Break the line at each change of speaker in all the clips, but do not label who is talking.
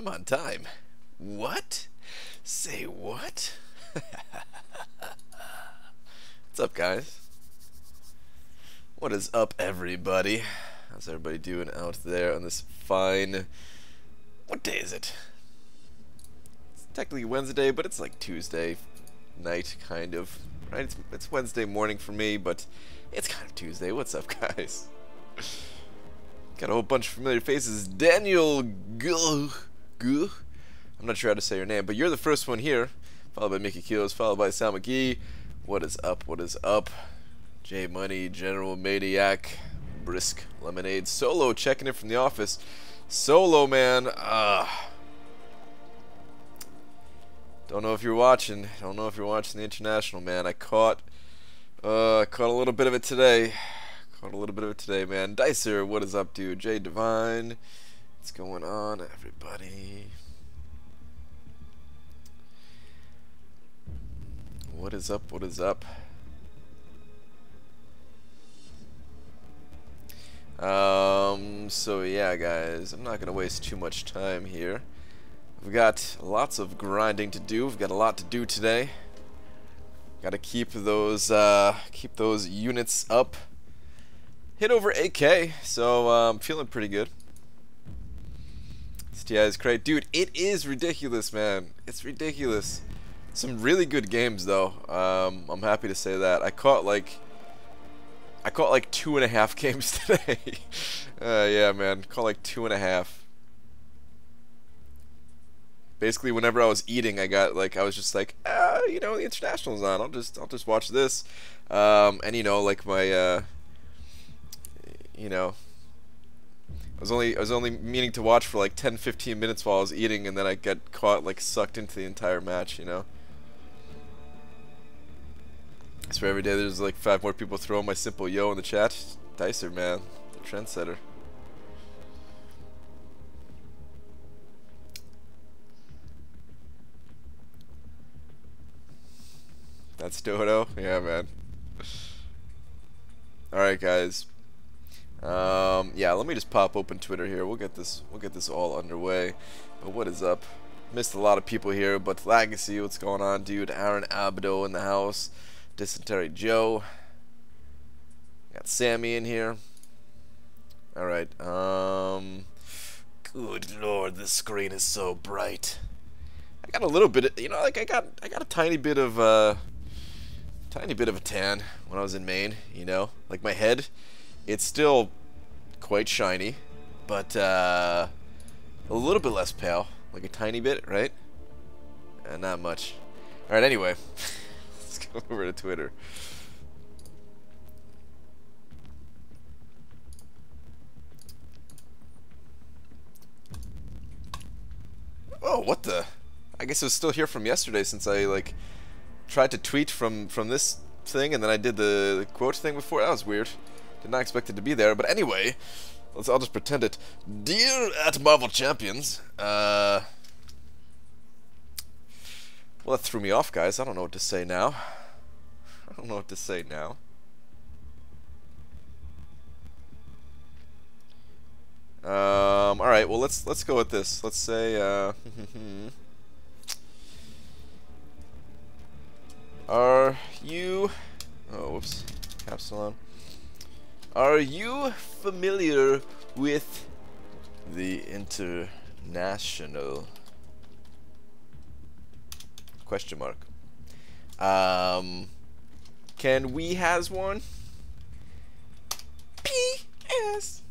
I'm on time. What? Say what? What's up, guys? What is up, everybody? How's everybody doing out there on this fine... What day is it? It's technically Wednesday, but it's like Tuesday night, kind of. Right? It's Wednesday morning for me, but it's kind of Tuesday. What's up, guys? Got a whole bunch of familiar faces. Daniel Guh. I'm not sure how to say your name, but you're the first one here. Followed by Mickey Keels, followed by Sam McGee. What is up? What is up? J Money, General Maniac, Brisk Lemonade, Solo checking in from the office. Solo, man. Don't know if you're watching. Don't know if you're watching the international, man. I caught a little bit of it today. Man. Dicer, what is up, dude? Jay Divine, what's going on, everybody? What is up? What is up? So yeah, guys, I'm not gonna waste too much time here. We've got lots of grinding to do. We've got a lot to do today. Got to keep those units up. Hit over 8K, so I'm feeling pretty good. STI is great, dude. It is ridiculous, man. It's ridiculous. Some really good games, though. I'm happy to say that. I caught like 2.5 games today. Yeah, man. Caught like 2.5. Basically, whenever I was eating, I was just like, you know, the international's on. I'll just watch this. And you know, like my, you know, I was only meaning to watch for like 10-15 minutes while I was eating, and then I got caught like sucked into the entire match. You know. I swear every day there's like 5 more people throwing my simple yo in the chat. Dicer, man, the trendsetter. That's Dodo? Yeah, man. Alright, guys. Yeah, let me just pop open Twitter here. We'll get this all underway. But what is up? Missed a lot of people here, but Legacy, what's going on, dude? Aaron Abdo in the house. Dysentery Joe. Got Sammy in here. Alright, good lord, this screen is so bright. I got a little bit of, you know, like I got a tiny bit of a tan when I was in Maine, you know? Like my head, it's still quite shiny, but a little bit less pale, like a tiny bit, right? Not much. Alright, anyway, let's go over to Twitter. Oh, what the? I guess it was still here from yesterday, since I like tried to tweet from this thing and then I did the quote thing before. That was weird. Did not expect it to be there. But anyway, I'll just pretend it. Dear at Marvel Champions, well, that threw me off, guys. I don't know what to say now. All right. Well, let's go with this. Let's say are you... Oh, whoops. Capsulon. Are you familiar with the international? Question mark. Can we has one? P.S.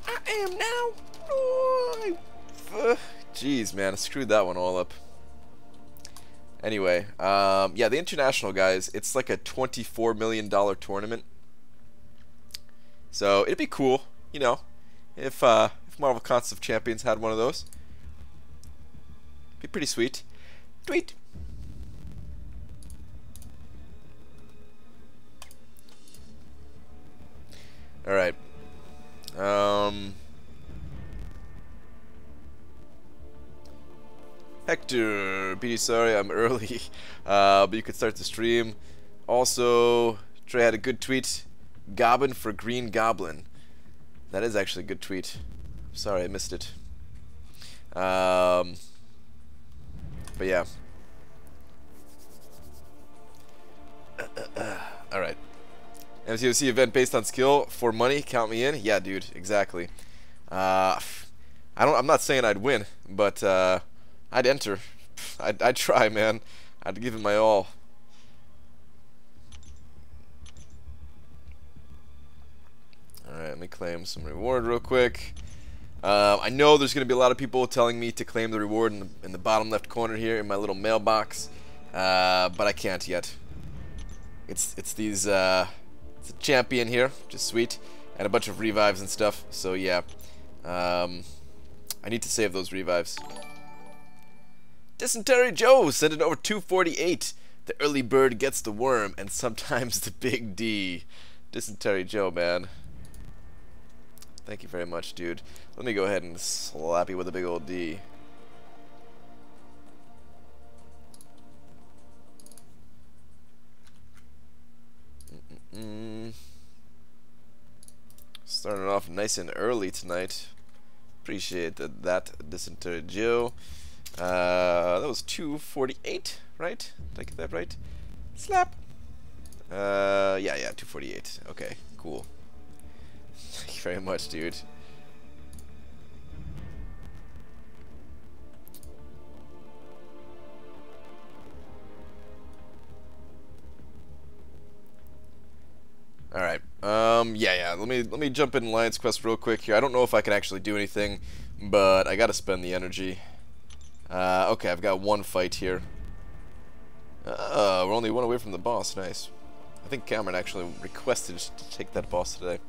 I am now. Jeez, man. I screwed that one all up. Anyway, yeah, the international, guys, it's like a $24 million tournament. So it'd be cool, you know, if Marvel ContestChampions had one of those. Be pretty sweet. Tweet. All right. Hector, BD, sorry I'm early, but you could start the stream. Also, Trey had a good tweet. Goblin for Green Goblin. That is actually a good tweet. Sorry I missed it. But yeah. Alright. MCOC event based on skill for money, count me in. Yeah, dude, exactly. I'm not saying I'd win, but I'd enter. I'd try, man. I'd give it my all. Alright, let me claim some reward real quick. I know there's going to be a lot of people telling me to claim the reward in the bottom left corner here in my little mailbox, but I can't yet. It's these it's a champion here, which is sweet, and a bunch of revives and stuff. So yeah, I need to save those revives. Dysentery Joe sent it over 248. The early bird gets the worm, and sometimes the big D. Dysentery Joe, man. Thank you very much, dude. Let me go ahead and slap you with a big old D. Starting off nice and early tonight. Appreciate that Dysentery Joe. That was 248, right? Did I get that right? Slap. Yeah, 248. Okay, cool. Thank you very much, dude. All right. Yeah. Let me jump in Alliance Quest real quick here. I don't know if I can actually do anything, but I gotta spend the energy. Okay, I've got one fight here. We're only one away from the boss. Nice. I think Cameron actually requested to take that boss today.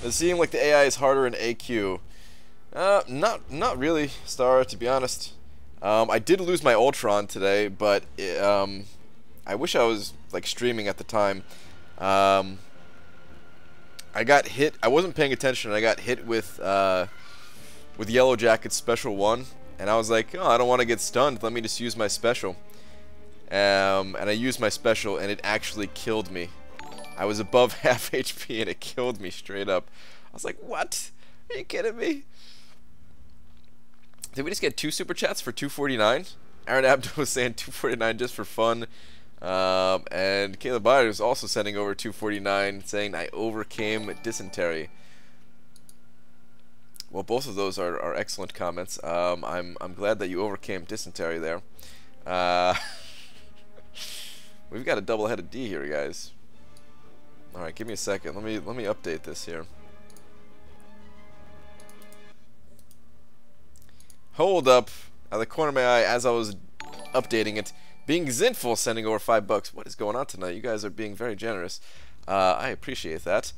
It seems like the AI is harder in AQ. Not really, Star, to be honest. I did lose my Ultron today, but I wish I was like streaming at the time. I got hit. I wasn't paying attention. I got hit with Yellow Jacket's special one, and I was like, oh, I don't want to get stunned. Let me just use my special. And I used my special, and it actually killed me. I was above half HP, and it killed me straight up. I was like, what? Are you kidding me? Did we just get 2 super chats for 249? Aaron Abdo was saying 249 just for fun. And Caleb Byers was also sending over 249, saying I overcame dysentery. Well, both of those are excellent comments. I'm glad that you overcame dysentery there. We've got a double-headed D here, guys. All right, give me a second. Let me update this here. Hold up! Out of the corner of my eye, as I was updating it, being Zinful sending over $5. What is going on tonight? You guys are being very generous. I appreciate that.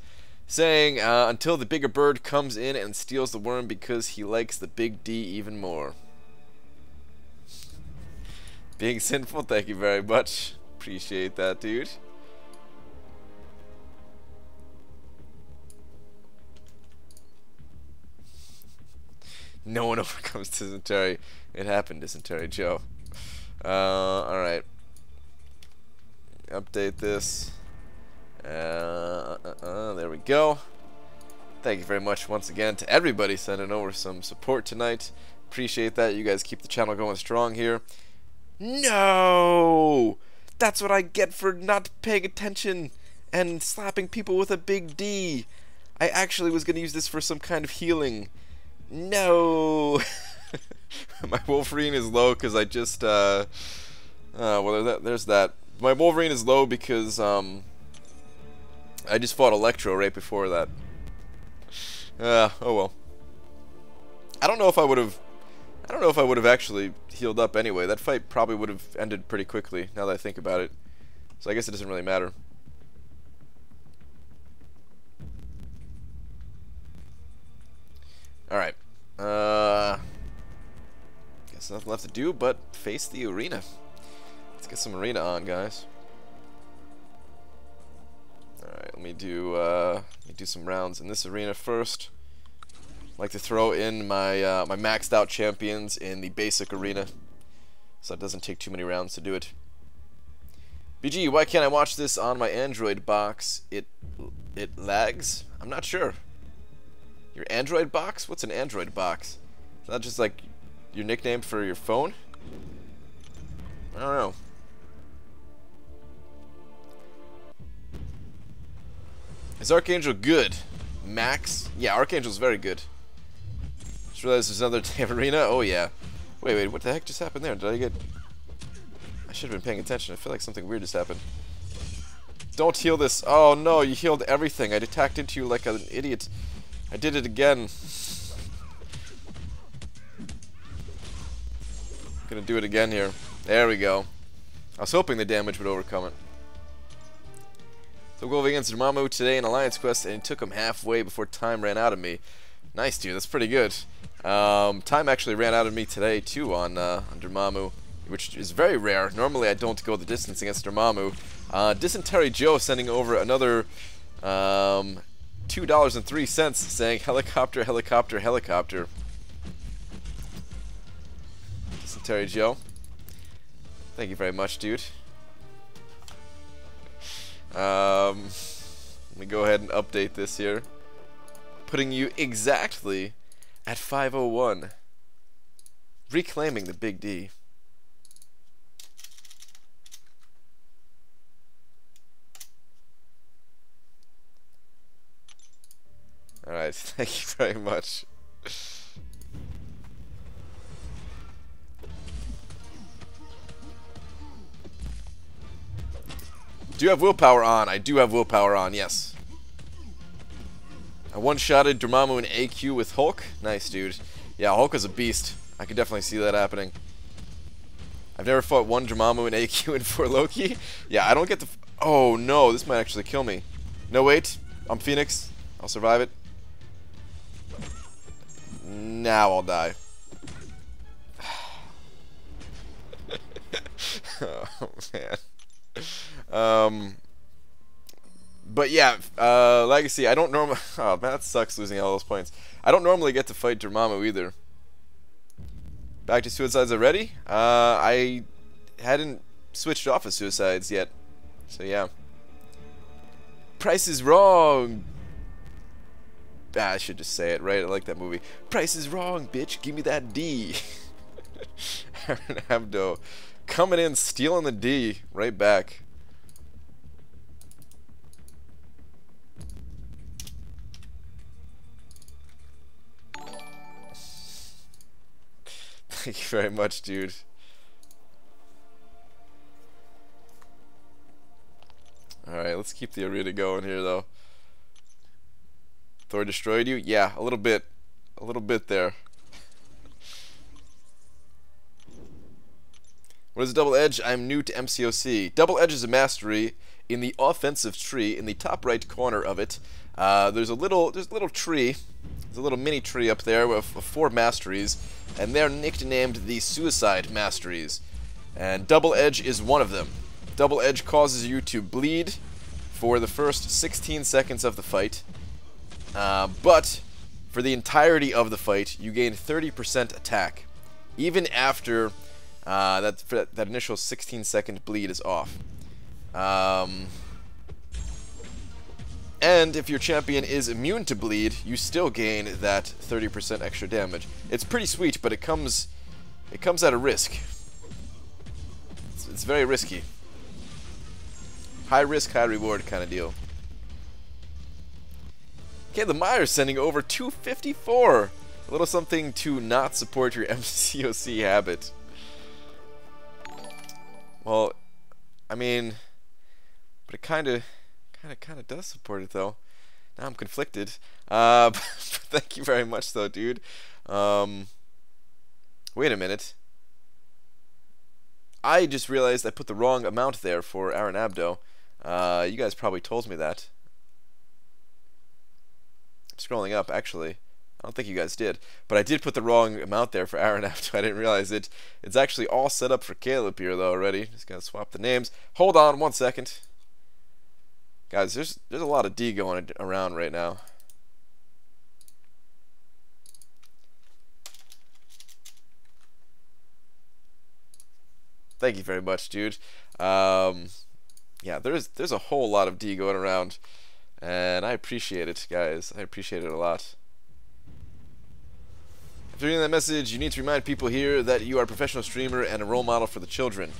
Saying, until the bigger bird comes in and steals the worm because he likes the big D even more. Being Sinful, thank you very much. Appreciate that, dude. No one overcomes dysentery. It happened, Dysentery Joe. Alright. Update this. There we go. Thank you very much once again to everybody sending over some support tonight. Appreciate that. You guys keep the channel going strong here. No! That's what I get for not paying attention and slapping people with a big D. I actually was going to use this for some kind of healing. No! My Wolverine is low because I just, well, there's that. My Wolverine is low because, I just fought Electro right before that. Oh well. I don't know if I would have actually healed up anyway. That fight probably would have ended pretty quickly, now that I think about it. So I guess it doesn't really matter. Alright. Guess nothing left to do but face the arena. Let's get some arena on, guys. Alright, let me do some rounds in this arena first. I'd like to throw in my my maxed out champions in the basic arena, so it doesn't take too many rounds to do it. BG, why can't I watch this on my Android box? It lags? I'm not sure. Your Android box? What's an Android box? Is that just like your nickname for your phone? I don't know. Is Archangel good? Max? Yeah, Archangel's very good. Just realized there's another day of arena. Oh yeah. Wait, what the heck just happened there? Did I get... I should have been paying attention. I feel like something weird just happened. Don't heal this. Oh no, you healed everything. I attacked into you like an idiot. I did it again. Gonna do it again here. There we go. I was hoping the damage would overcome it. So going against Dormammu today in Alliance Quest, and it took him halfway before time ran out of me. Nice, dude. That's pretty good. Time actually ran out of me today too on Dormammu, which is very rare. Normally I don't go the distance against Dormammu. Dysentery Joe sending over another $2.03 saying helicopter, helicopter, helicopter. Dysentery Joe. Thank you very much, dude. Let me go ahead and update this here. Putting you exactly at 501. Reclaiming the Big D. Alright, thank you very much. Do you have willpower on? I do have willpower on, yes. I one-shotted Dormammu and AQ with Hulk. Nice, dude. Yeah, Hulk is a beast. I could definitely see that happening. I've never fought one Dormammu and AQ in 4 Loki. Yeah, I don't get the... Oh, no, this might actually kill me. No, wait. I'm Phoenix. I'll survive it. Now I'll die. Oh, man. But yeah, Legacy, I don't normally... Oh, man, that sucks losing all those points. I don't normally get to fight Dormammu either. Back to Suicides already? I hadn't switched off of Suicides yet. So yeah. Price is wrong! Ah, I should just say it, right? I like that movie. Price is wrong, bitch. Give me that D. Aaron Abdo. Coming in, stealing the D. Right back. Thank you very much, dude. Alright, let's keep the arena going here, though. Thor destroyed you? Yeah, a little bit. A little bit there. What is Double Edge? I'm new to MCOC. Double Edge is a mastery in the offensive tree in the top right corner of it. There's a little tree. There's a little mini tree up there with 4 masteries, and they're nicknamed the Suicide Masteries. And Double Edge is one of them. Double Edge causes you to bleed for the first 16 seconds of the fight. But for the entirety of the fight, you gain 30% attack, even after that initial 16-second bleed is off. And if your champion is immune to bleed, you still gain that 30% extra damage. It's pretty sweet, but it comes at a risk. It's very risky. High risk, high reward kind of deal. Caleb Myers sending over 254. A little something to not support your MCOC habit. Well, I mean, but it kind of does support it though. Now I'm conflicted. Thank you very much though, dude. Wait a minute. I just realized I put the wrong amount there for Aaron Abdo. You guys probably told me that. I'm scrolling up, actually. I don't think you guys did. But I did put the wrong amount there for Aaron Abdo. I didn't realize it. It's actually all set up for Caleb here, though, already. Just gonna swap the names. Hold on 1 second. Guys, there's a lot of D going around right now. Thank you very much, dude. Yeah, there's a whole lot of D going around, and I appreciate it, guys. I appreciate it a lot. After reading that message, you need to remind people here that you are a professional streamer and a role model for the children.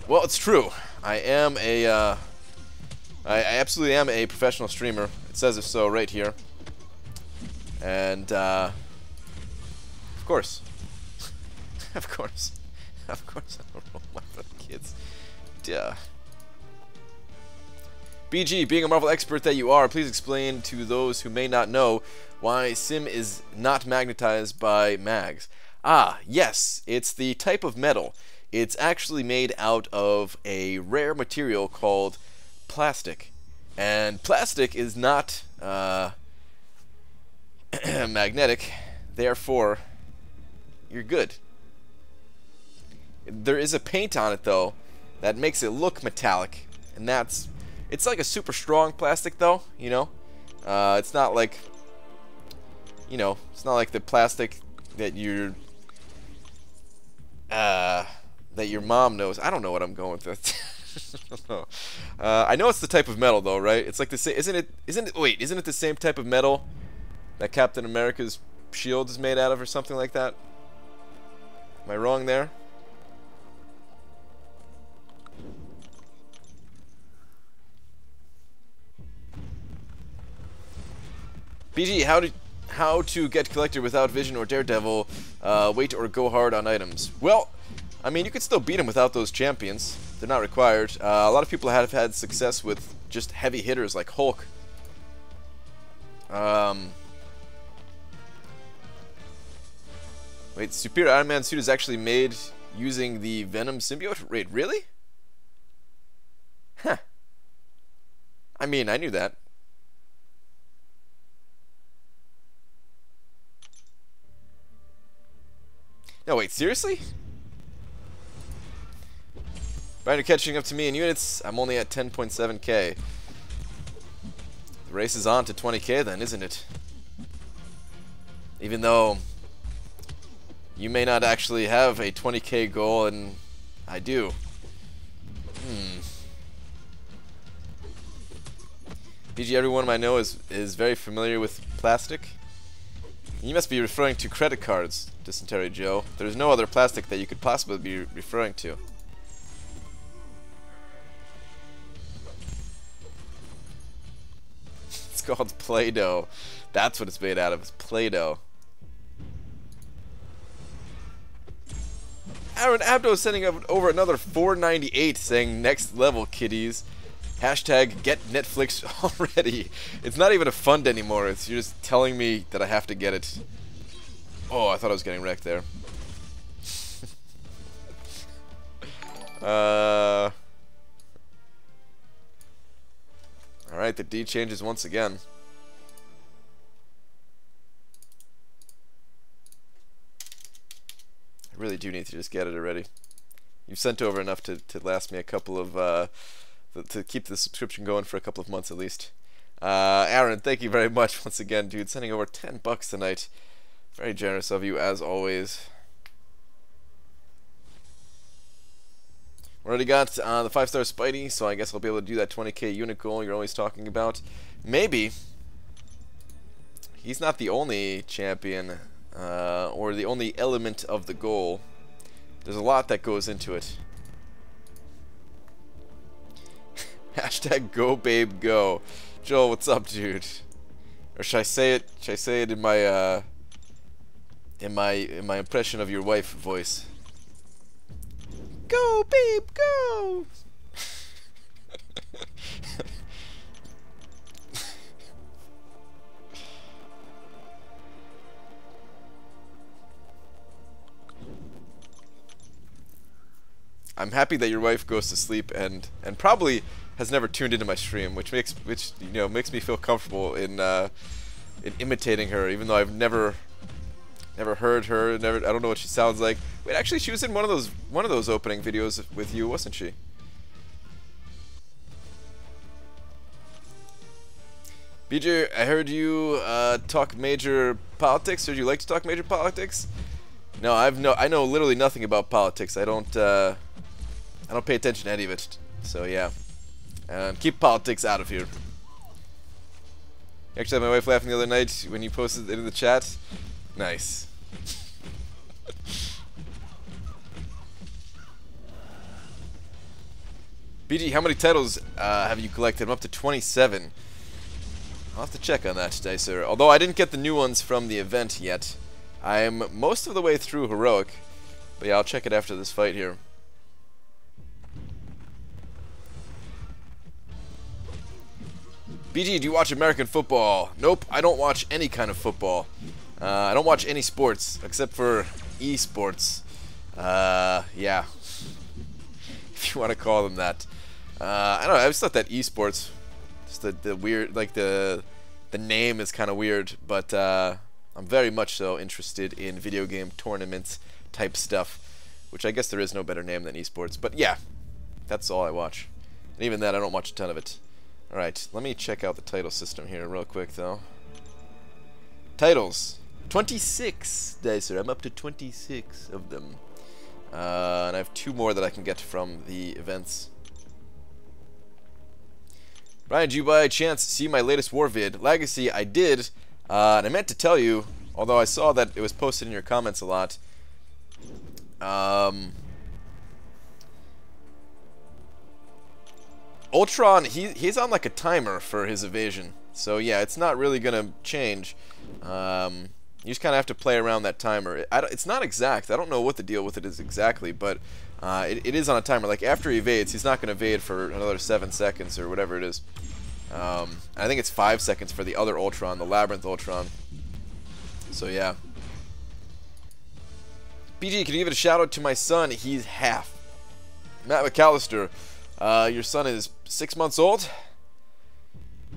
Well, it's true. I am a, I absolutely am a professional streamer. It says so right here. And, of course. Of course. Of course I don't role model for the kids. Duh. BG, being a Marvel expert that you are, please explain to those who may not know why Sim is not magnetized by mags. Ah, yes, it's the type of metal. It's actually made out of a rare material called plastic. And plastic is not magnetic, therefore you're good. There is a paint on it though that makes it look metallic, and it's like a super strong plastic though, you know. It's not like, you know, it's not like the plastic that your mom knows. I don't know what I'm going with. I know it's the type of metal though, right? It's like the same, isn't it the same type of metal that Captain America's shield is made out of or something like that? Am I wrong there? BG, how to get Collector without Vision or Daredevil, wait or go hard on items? Well, I mean, you could still beat them without those champions. They're not required. A lot of people have had success with just heavy hitters like Hulk. Wait, Superior Iron Man suit is actually made using the Venom symbiote? Wait, really? Huh. I mean, I knew that. No, wait, seriously? Brian, you're catching up to me in units. I'm only at 10.7k. The race is on to 20k then, isn't it? Even though you may not actually have a 20k goal, and I do. BG, everyone I know is very familiar with plastic. You must be referring to credit cards, Dysentery Joe. There's no other plastic that you could possibly be referring to. It's called Play-Doh. That's what it's made out of. It's Play-Doh. Aaron Abdo is sending over another 498 saying next level kiddies. Hashtag get Netflix already. It's not even a fund anymore. It's you're just telling me that I have to get it. Oh, I thought I was getting wrecked there. Alright, the D changes once again. I really do need to just get it already. You've sent over enough to last me a couple of to keep the subscription going for a couple of months at least. Aaron, thank you very much once again, dude. Sending over 10 bucks tonight. Very generous of you, as always. Already got the 5-star Spidey, so I guess I'll be able to do that 20k unit goal you're always talking about. Maybe. He's not the only champion, or the only element of the goal. There's a lot that goes into it. Hashtag go babe go. Joel, what's up, dude? Or should I say it? Should I say it in my impression of your wife voice? Go babe go. I'm happy that your wife goes to sleep and probably has never tuned into my stream, which makes me feel comfortable in imitating her, even though I've never heard her. I don't know what she sounds like. Wait, actually, she was in one of those opening videos with you, wasn't she? BJ, I heard you talk major politics. Would you like to talk major politics? No, I know literally nothing about politics. I don't pay attention to any of it. So yeah. Keep politics out of here. Actually, had my wife laughing the other night when you posted it in the chat. Nice. BG, how many titles have you collected? I'm up to 27. I'll have to check on that, Dicer. Although I didn't get the new ones from the event yet. I'm most of the way through Heroic. But yeah, I'll check it after this fight here. BG, do you watch American football? Nope, I don't watch any kind of football. I don't watch any sports, except for esports. Yeah. If you want to call them that. I don't know, I always thought that esports, just the weird, like the name is kind of weird, but I'm very much so interested in video game tournaments type stuff, which I guess there is no better name than esports, but yeah, that's all I watch. And even that, I don't watch a ton of it. Alright, let me check out the title system here real quick, though. Titles. 26, Dicer. I'm up to 26 of them. And I have 2 more that I can get from the events. Brian, did you by chance see my latest war vid? Legacy, I did. And I meant to tell you, although I saw that it was posted in your comments a lot. Ultron, he's on like a timer for his evasion. So yeah, it's not really gonna change. You just kind of have to play around that timer. It's not exact. I don't know what the deal with it is exactly, but it is on a timer. Like after he evades, he's not gonna evade for another 7 seconds or whatever it is. I think it's 5 seconds for the other Ultron, the Labyrinth Ultron. So yeah. BG, can you give it a shout out to my son? He's half. Matt McAllister. Your son is 6 months old?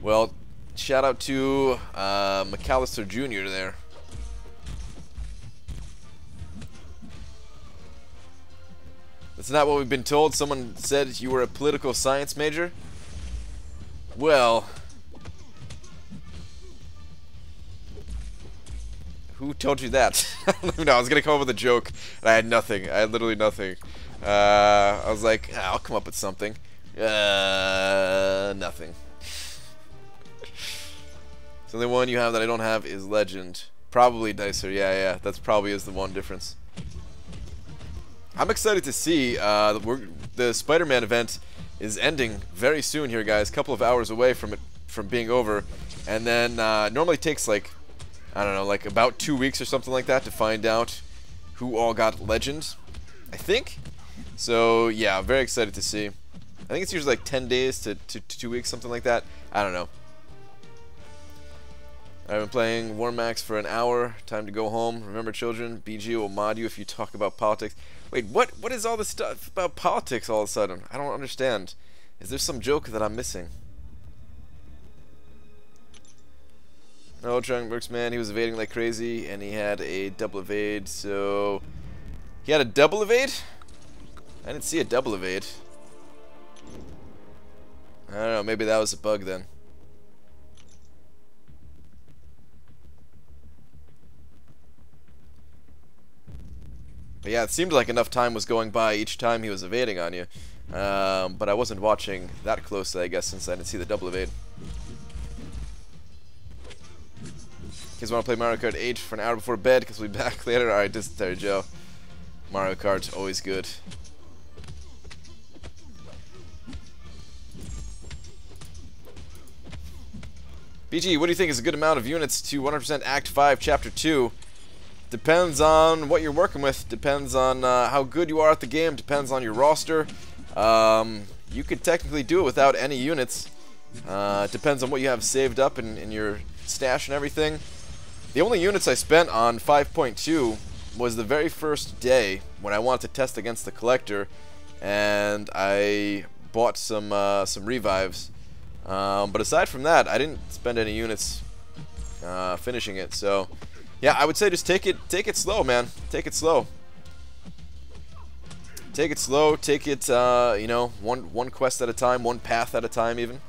Well, shout out to McAllister Jr. there. That's not what we've been told. Someone said you were a political science major. Well, who told you that? I don't even know. I was gonna come up with a joke, and I had nothing. I had literally nothing. I was like, I'll come up with something. Nothing. The only one you have that I don't have is Legend. Probably Dicer. Yeah. That's probably is the one difference. I'm excited to see the Spider-Man event is ending very soon here, guys. A couple of hours away from being over, and then normally takes like, I don't know, like about 2 weeks or something like that to find out who all got Legend, I think. So yeah, I'm very excited to see. I think it's usually like 10 days to 2 weeks, something like that. I don't know. I've been playing Warmax for an hour. Time to go home. Remember, children, BG will mod you if you talk about politics. Wait, what is all this stuff about politics all of a sudden? I don't understand. Is there some joke that I'm missing? No, Drunk Brooks, man, he was evading like crazy, and he had a double evade, so... He had a double evade? I didn't see a double evade. I don't know, maybe that was a bug then. But yeah, it seemed like enough time was going by each time he was evading on you. But I wasn't watching that closely, I guess, since I didn't see the double evade. Kids want to play Mario Kart 8 for an hour before bed because we'll be back later. Alright, Dysentery Joe. Mario Kart, always good. BG, what do you think is a good amount of units to 100% Act 5, Chapter 2? Depends on what you're working with. Depends on how good you are at the game. Depends on your roster. You could technically do it without any units. Depends on what you have saved up in your stash and everything. The only units I spent on 5.2 was the very first day when I wanted to test against the Collector, and I bought some revives. But aside from that, I didn't spend any units finishing it. So yeah, I would say just take it slow, man. Take it slow. Take it slow. Take it, you know, one quest at a time, one path at a time, even.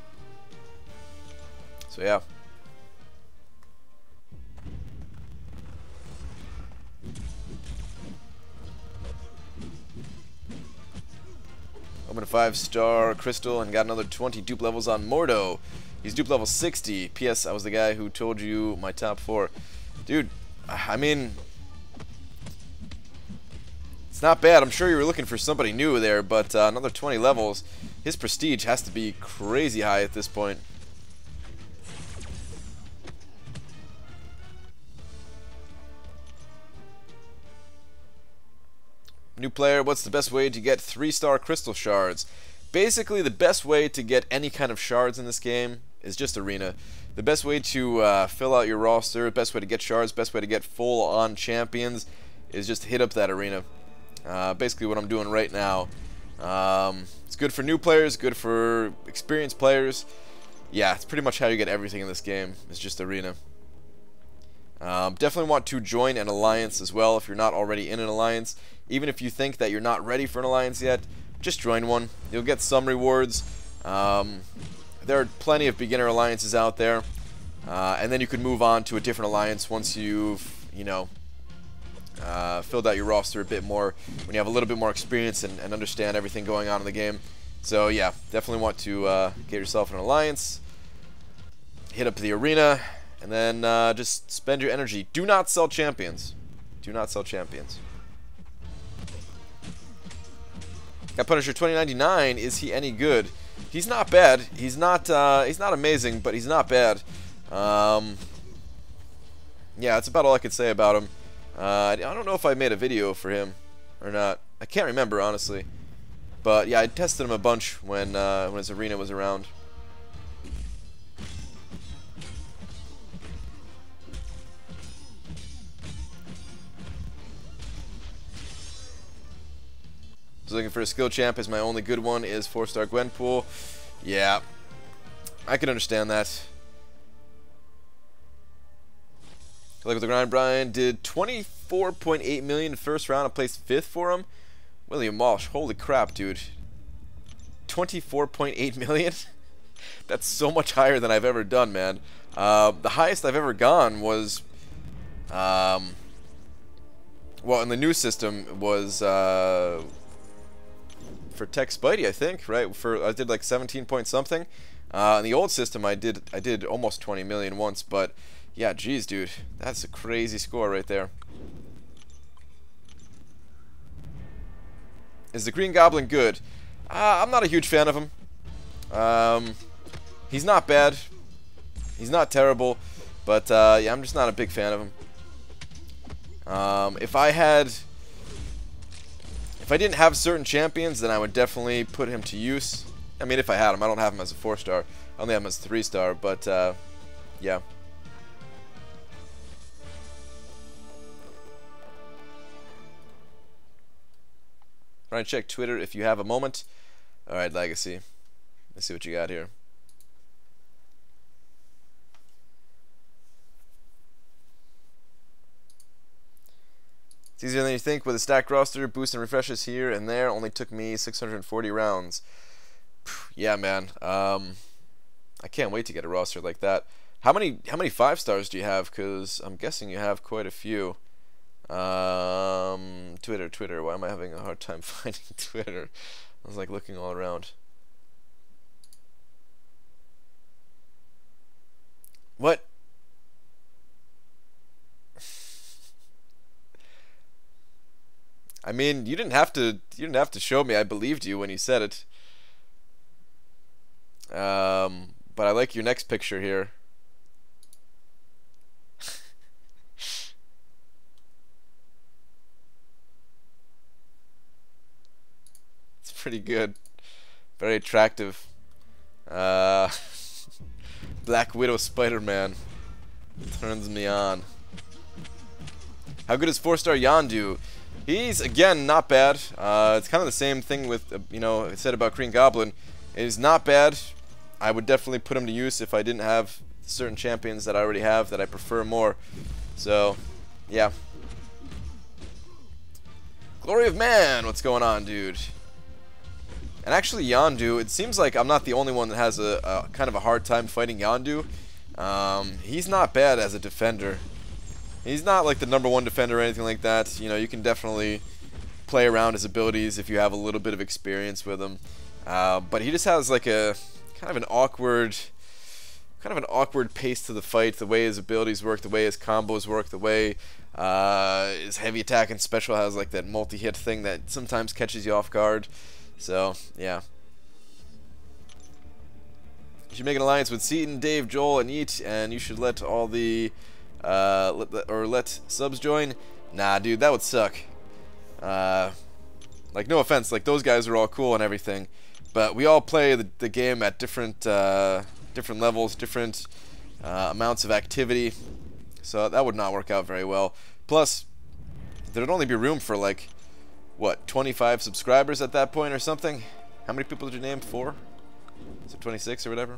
So yeah. Opened a 5-star crystal and got another 20 dupe levels on Mordo. He's dupe level 60. P.S. I was the guy who told you my top 4. Dude, I mean, It's not bad. I'm sure you were looking for somebody new there, but another 20 levels. His prestige has to be crazy high at this point. New player, what's the best way to get 3-star crystal shards? Basically, the best way to get any kind of shards in this game is just arena. The best way to fill out your roster, best way to get shards, best way to get full-on champions is just hit up that arena. Basically what I'm doing right now. It's good for new players, good for experienced players. Yeah, it's pretty much how you get everything in this game. It's just arena. Definitely want to join an alliance as well if you're not already in an alliance. Even if you think that you're not ready for an alliance yet, just join one. You'll get some rewards. There are plenty of beginner alliances out there. And then you could move on to a different alliance once you've, you know, filled out your roster a bit more, when you have a little bit more experience and understand everything going on in the game. So yeah, definitely want to get yourself an alliance, hit up the arena, and then just spend your energy. Do not sell champions. Do not sell champions. Got Punisher 2099. Is he any good? He's not bad. He's not amazing, but he's not bad. Yeah, that's about all I could say about him. I don't know if I made a video for him or not. I can't remember, honestly. But yeah, I tested him a bunch when his arena was around. So looking for a skill champ as my only good one is 4-star Gwenpool. Yeah, I can understand that. Look at the grind, Brian. Did 24.8 million first round and placed 5th for him. William Walsh, holy crap, dude. 24.8 million? That's so much higher than I've ever done, man. The highest I've ever gone was, well, in the new system was for Tech Spidey, I think, right? I did like 17 point something. In the old system, I did almost 20 million once, but yeah, geez, dude, that's a crazy score right there. Is the Green Goblin good? I'm not a huge fan of him. He's not bad. He's not terrible, but yeah, I'm just not a big fan of him. If I didn't have certain champions, then I would definitely put him to use. I mean, if I had him. I don't have him as a 4-star. I only have him as a 3-star, but yeah. Try and check Twitter if you have a moment. Alright, Legacy. Let's see what you got here. It's easier than you think with a stacked roster. Boosts and refreshes here and there. Only took me 640 rounds. Yeah, man. I can't wait to get a roster like that. How many 5-stars do you have? Because I'm guessing you have quite a few. Twitter. Why am I having a hard time finding Twitter? I was like looking all around. What? I mean, you didn't have to show me. I believed you when you said it. But I like your next picture here. It's pretty good. Very attractive. Black Widow Spider-Man turns me on. How good is 4-star Yondu? He's, again, not bad. It's kind of the same thing with, you know, I said about Green Goblin. He's not bad. I would definitely put him to use if I didn't have certain champions that I already have that I prefer more. So, yeah. Glory of Man, what's going on, dude? And actually, Yondu, it seems like I'm not the only one that has a kind of a hard time fighting Yondu. He's not bad as a defender. He's not like the #1 defender or anything like that. You know, you can definitely play around his abilities if you have a little bit of experience with him. But he just has like a kind of an awkward pace to the fight. The way his abilities work, the way his combos work, the way His heavy attack and special has like that multi-hit thing that sometimes catches you off guard. So yeah. You should make an alliance with Seaton, Dave, Joel, and Yeet, and you should let all the let subs join. Nah, dude, that would suck. Like, no offense, like those guys are all cool and everything, but we all play the game at different different levels, different amounts of activity, so that would not work out very well. Plus, there'd only be room for like, what, 25 subscribers at that point or something? How many people did you name? 4? So 26 or whatever?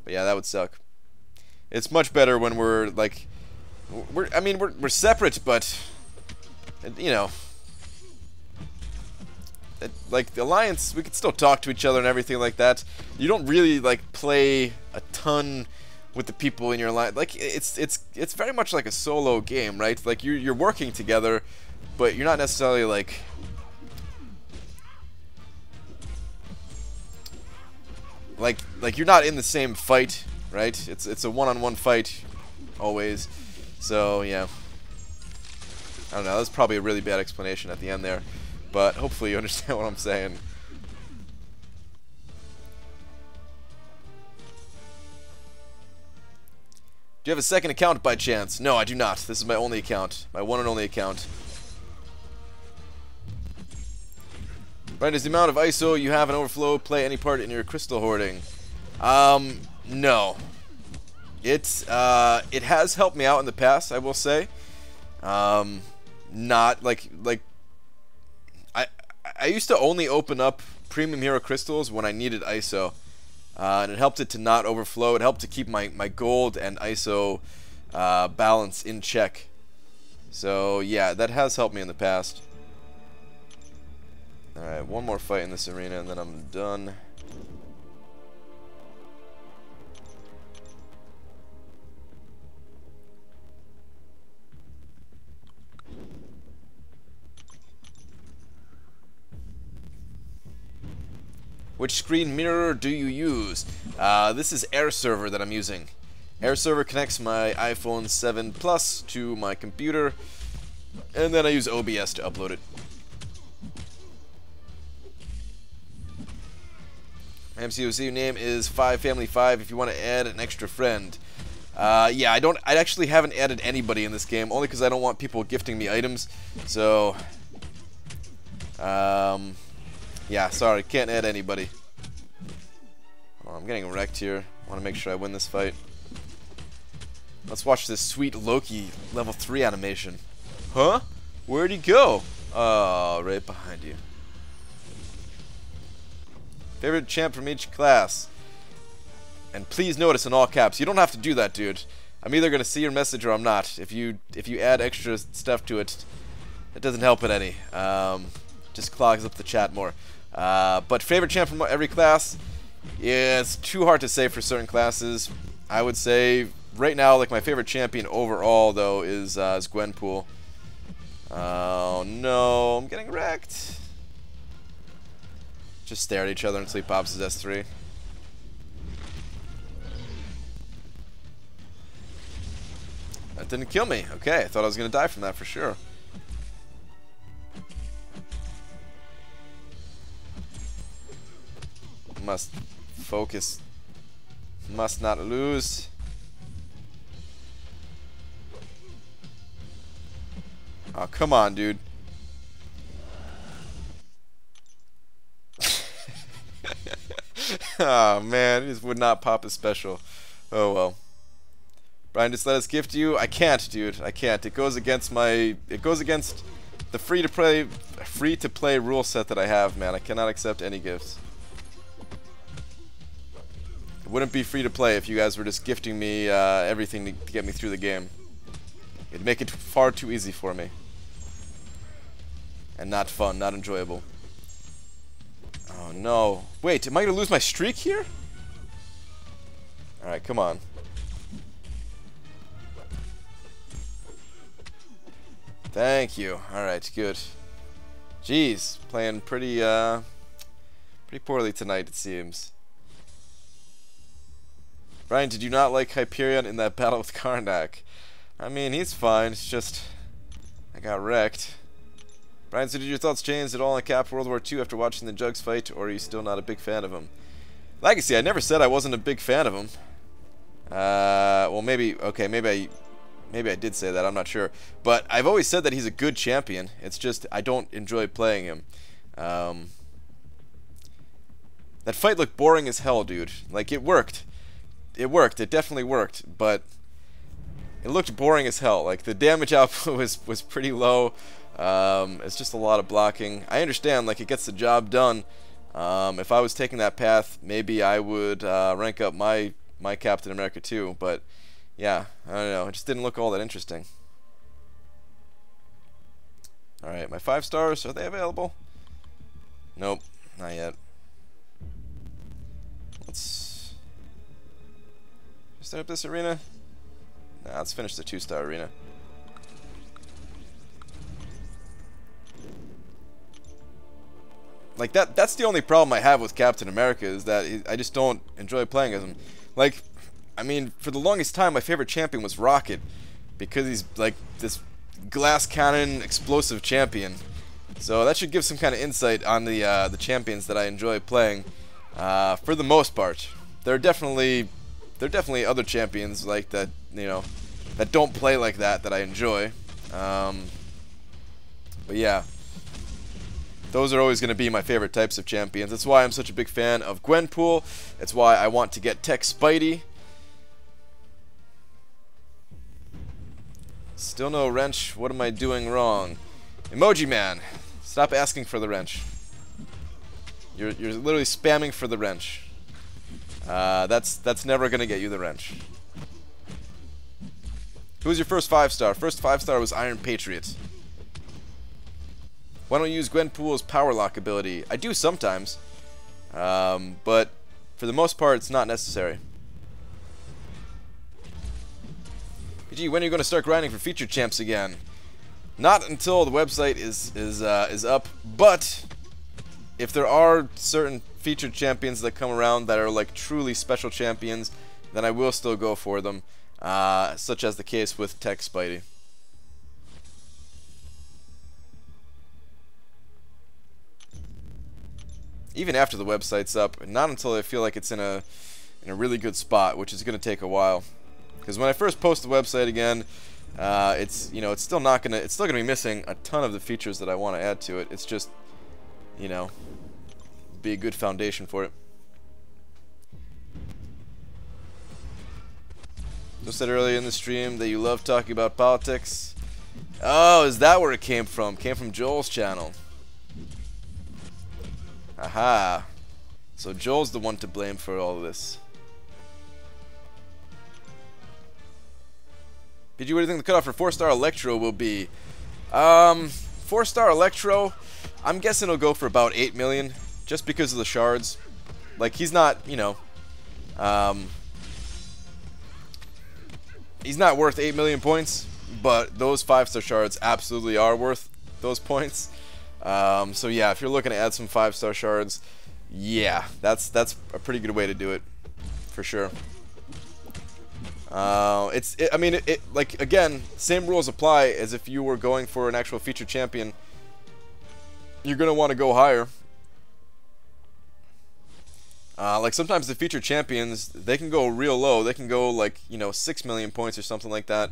But yeah, that would suck. It's much better when we're like, we're separate, but you know, like the alliance, we could still talk to each other and everything like that. You don't really like play a ton with the people in your alliance. Like it's very much like a solo game, right? Like you're working together, but you're not necessarily like you're not in the same fight, right? It's a one-on-one fight always. So yeah, I don't know. That's probably a really bad explanation at the end there, but hopefully you understand what I'm saying. Do you have a second account by chance? No, I do not. This is my only account, my one and only account. Right, is the amount of ISO you have in overflow play any part in your crystal hoarding? No. It has helped me out in the past, I will say. Not like I used to only open up premium hero crystals when I needed ISO, and it helped it to not overflow. It helped to keep my gold and ISO balance in check. So yeah, that has helped me in the past. Alright, one more fight in this arena and then I'm done. Which screen mirror do you use? This is Air Server that I'm using. Air Server connects my iPhone 7 Plus to my computer, and then I use OBS to upload it. My MCOC name is 5Family5 if you want to add an extra friend. Yeah, I actually haven't added anybody in this game, only because I don't want people gifting me items. So, yeah, sorry, can't add anybody. Oh, I'm getting wrecked here. I want to make sure I win this fight. Let's watch this sweet Loki level 3 animation. Huh? Where'd he go? Oh, right behind you. Favorite champ from each class. And please notice in all caps. You don't have to do that, dude. I'm either gonna see your message or I'm not. If you add extra stuff to it, it doesn't help it any. Just clogs up the chat more. But favorite champ from every class. Yeah, it's too hard to say for certain classes. I would say right now, like my favorite champion overall though is Gwenpool. Oh no, I'm getting wrecked. Just stare at each other until he pops his S3. That didn't kill me. Okay, I thought I was going to die from that for sure. Must focus. Must not lose. Oh, come on, dude. Oh man, he just would not pop his special. Oh well. Brian, just let us gift you. I can't, dude. I can't. It goes against my. It goes against the free to play rule set that I have, man. I cannot accept any gifts. It wouldn't be free to play if you guys were just gifting me everything to get me through the game. It'd make it far too easy for me. And not fun, not enjoyable. Oh no. Wait, am I gonna lose my streak here? Alright, come on. Thank you. Alright, good. Jeez, playing pretty poorly tonight, it seems. Brian, did you not like Hyperion in that battle with Karnak? I mean, he's fine. It's just I got wrecked. Brian, so did your thoughts change at all on Cap World War II after watching the Jugs fight, or are you still not a big fan of him? Legacy, I never said I wasn't a big fan of him. Well, maybe, okay, maybe I did say that, I'm not sure. But I've always said that he's a good champion. It's just I don't enjoy playing him. That fight looked boring as hell, dude. Like, it worked. It worked. It definitely worked. But it looked boring as hell. Like, the damage output was pretty low. It's just a lot of blocking. I understand, like, it gets the job done. If I was taking that path, maybe I would rank up my Captain America too. But, yeah, I don't know. It just didn't look all that interesting. Alright, my 5 stars, are they available? Nope, not yet. Let's start up this arena. Nah, let's finish the 2-star arena. Like, that's the only problem I have with Captain America, is that I just don't enjoy playing as him. Like, I mean, for the longest time, my favorite champion was Rocket, because he's, like, this glass cannon explosive champion. So that should give some kind of insight on the champions that I enjoy playing. For the most part, there are definitely other champions like that, you know, that don't play like that I enjoy. But yeah, those are always going to be my favorite types of champions. That's why I'm such a big fan of Gwenpool. It's why I want to get Tech Spidey. Still no wrench. What am I doing wrong? Emoji Man, stop asking for the wrench. You're literally spamming for the wrench. That's never gonna get you the wrench. Who was your first 5-star? First 5-star was Iron Patriot. Why don't you use Gwenpool's power lock ability? I do sometimes, but for the most part, it's not necessary. PG, when are you going to start grinding for featured champs again? Not until the website is up, but if there are certain featured champions that come around that are like truly special champions, then I will still go for them, such as the case with Tech Spidey. Even after the website's up, not until I feel like it's in a really good spot, which is going to take a while. Because when I first post the website again, it's still gonna be missing a ton of the features that I want to add to it. It's just, you know, be a good foundation for it. You said earlier in the stream that you love talking about politics. Oh, is that where it came from? Came from Joel's channel. Aha. So Joel's the one to blame for all of this. Did you really think the cutoff for 4-star Electro will be? 4-star Electro, I'm guessing it'll go for about 8 million, just because of the shards. Like, he's not, you know, he's not worth 8 million points, but those 5-star shards absolutely are worth those points. So yeah, if you're looking to add some 5-star shards, yeah, that's a pretty good way to do it, for sure. I mean, like, again, same rules apply as if you were going for an actual featured champion. You're gonna want to go higher. Like, sometimes the featured champions, they can go real low. They can go, like, you know, 6 million points or something like that.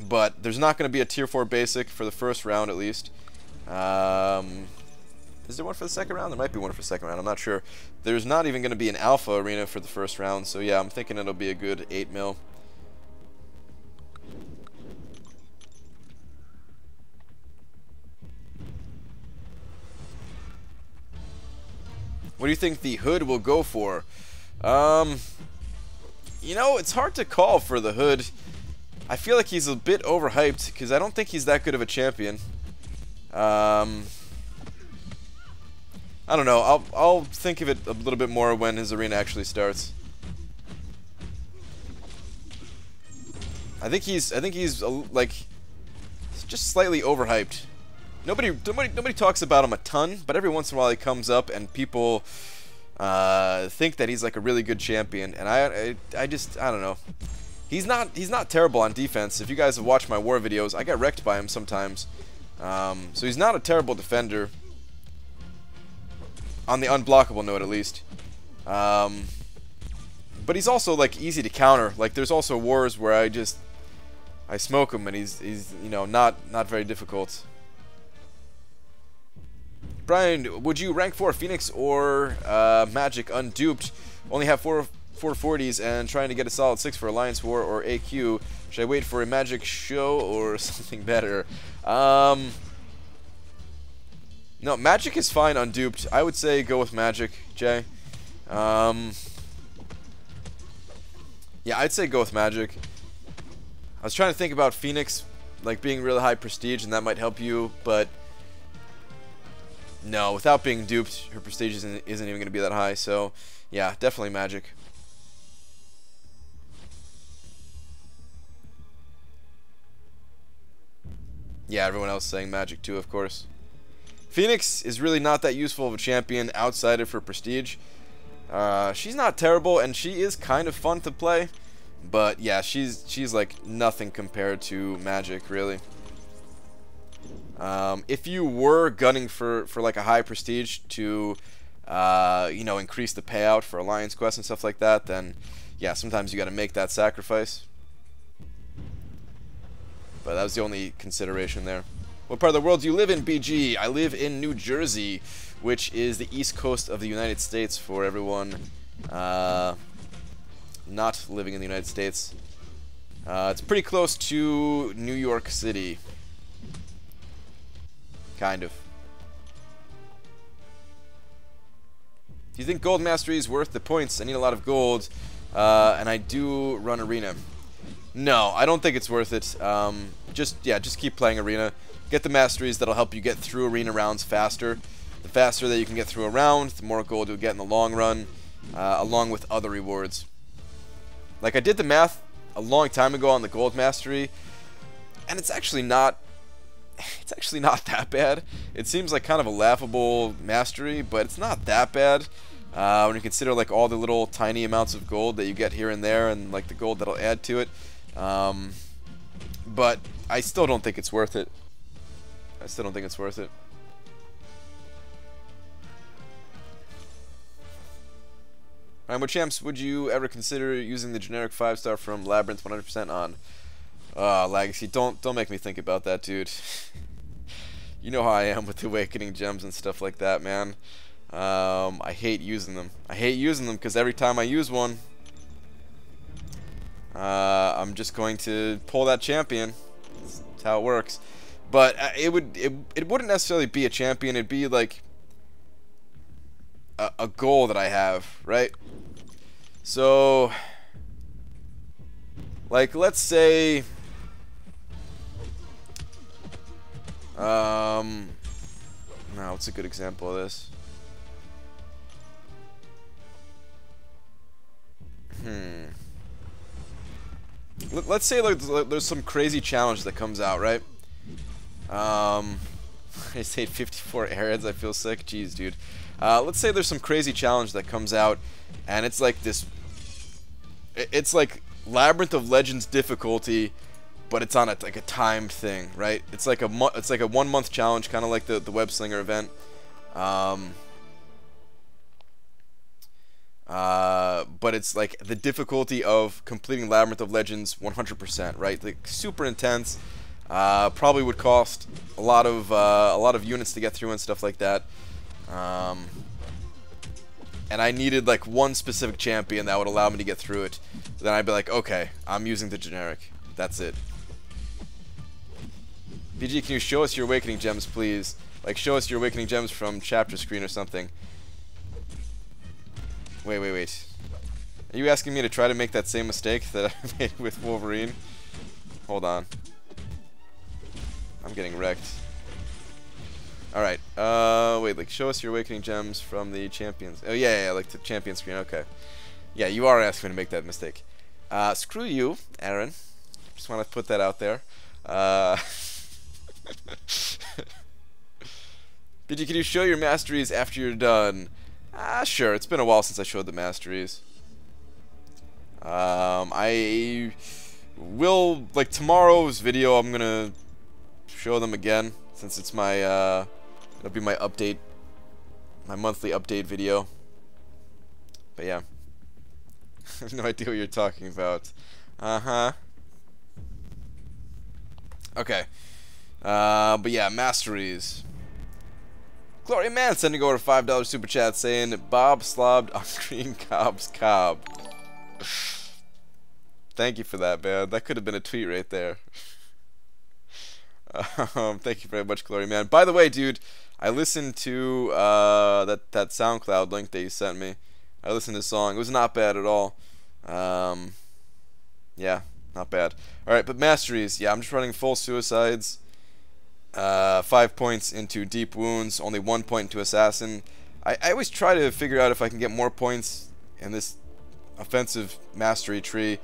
But there's not going to be a tier 4 basic for the first round, at least. Is there one for the second round? There might be one for the second round. I'm not sure. There's not even going to be an alpha arena for the first round. So yeah, I'm thinking it'll be a good 8 mil. What do you think the Hood will go for? You know, it's hard to call for the Hood. I feel like he's a bit overhyped because I don't think he's that good of a champion. I don't know. I'll think of it a little bit more when his arena actually starts. I think he's like just slightly overhyped. Nobody talks about him a ton, but every once in a while he comes up and people think that he's like a really good champion, and I don't know. He's not terrible on defense. If you guys have watched my war videos, I get wrecked by him sometimes. So he's not a terrible defender. On the unblockable note, at least. But he's also like easy to counter. Like there's also wars where I smoke him and he's you know not very difficult. Brian, would you rank 4 Phoenix or Magic unduped? Only have 440s and trying to get a solid 6 for Alliance War or AQ. Should I wait for a Magic show or something better? No, Magic is fine unduped. I would say go with Magic, Jay. Yeah, I'd say go with Magic. I was trying to think about Phoenix like being really high prestige and that might help you, but no, without being duped, her prestige isn't even going to be that high. So, yeah, definitely Magic. Yeah, everyone else saying Magic too, of course. Phoenix is really not that useful of a champion outside of her prestige. She's not terrible, and she is kind of fun to play. But, yeah, she's like nothing compared to Magic, really. If you were gunning for like a high prestige to, you know, increase the payout for Alliance quests and stuff like that, then yeah, sometimes you got to make that sacrifice. But that was the only consideration there. What part of the world do you live in, BG? I live in New Jersey, which is the east coast of the United States for everyone not living in the United States. It's pretty close to New York City. Kind of. Do you think Gold Mastery is worth the points? I need a lot of gold, and I do run Arena. No, I don't think it's worth it. Just keep playing Arena. Get the Masteries that'll help you get through Arena rounds faster. The faster that you can get through a round, the more gold you'll get in the long run, along with other rewards. Like, I did the math a long time ago on the Gold Mastery, and it's actually not that bad. It seems like kind of a laughable mastery, but it's not that bad when you consider like all the little tiny amounts of gold that you get here and there, and like the gold that'll add to it. But I still don't think it's worth it. I still don't think it's worth it. Alright, what champs would you ever consider using the generic 5-star from Labyrinth 100% on? Legacy, don't make me think about that, dude. You know how I am with the Awakening Gems and stuff like that, man. I hate using them. I hate using them because every time I use one, I'm just going to pull that champion. That's how it works. But it wouldn't necessarily be a champion. It'd be like a goal that I have, right? So, like, let's say, now what's a good example of this? Let's say like there's some crazy challenge that comes out, right? I say 54 airheads, I feel sick. Jeez, dude. Let's say there's some crazy challenge that comes out, and it's like this. It's like Labyrinth of Legends difficulty, but it's on like a timed thing, right? It's like a 1 month challenge, kind of like the Web Slinger event. But it's like the difficulty of completing Labyrinth of Legends 100%, right? Like super intense. Probably would cost a lot of units to get through and stuff like that. And I needed like one specific champion that would allow me to get through it. Then I'd be like, okay, I'm using the generic. That's it. BG, can you show us your Awakening Gems, please? Like, show us your Awakening Gems from chapter screen or something. Wait. Are you asking me to try to make that same mistake that I made with Wolverine? Hold on. I'm getting wrecked. Alright, wait, like, show us your Awakening Gems from the champions. Oh, yeah, like the champion screen, okay. Yeah, you are asking me to make that mistake. Screw you, Aaron. Just want to put that out there. BG, can you show your Masteries after you're done? Sure, it's been a while since I showed the Masteries. I will, like, tomorrow's video, I'm gonna show them again, since it's my, it'll be my update, my monthly update video. But yeah. I have no idea what you're talking about. Uh-huh. Okay. But yeah, Masteries. Glory Man sending over $5 super chat saying, Bob slobbed on green cob's cob. Thank you for that, man. That could have been a tweet right there. Thank you very much, Glory Man. By the way, dude, I listened to that SoundCloud link that you sent me. I listened to the song. It was not bad at all. Yeah, not bad. Alright, but Masteries. Yeah, I'm just running full suicides. 5 points into deep wounds, only 1 point into assassin. I always try to figure out if I can get more points in this offensive mastery tree,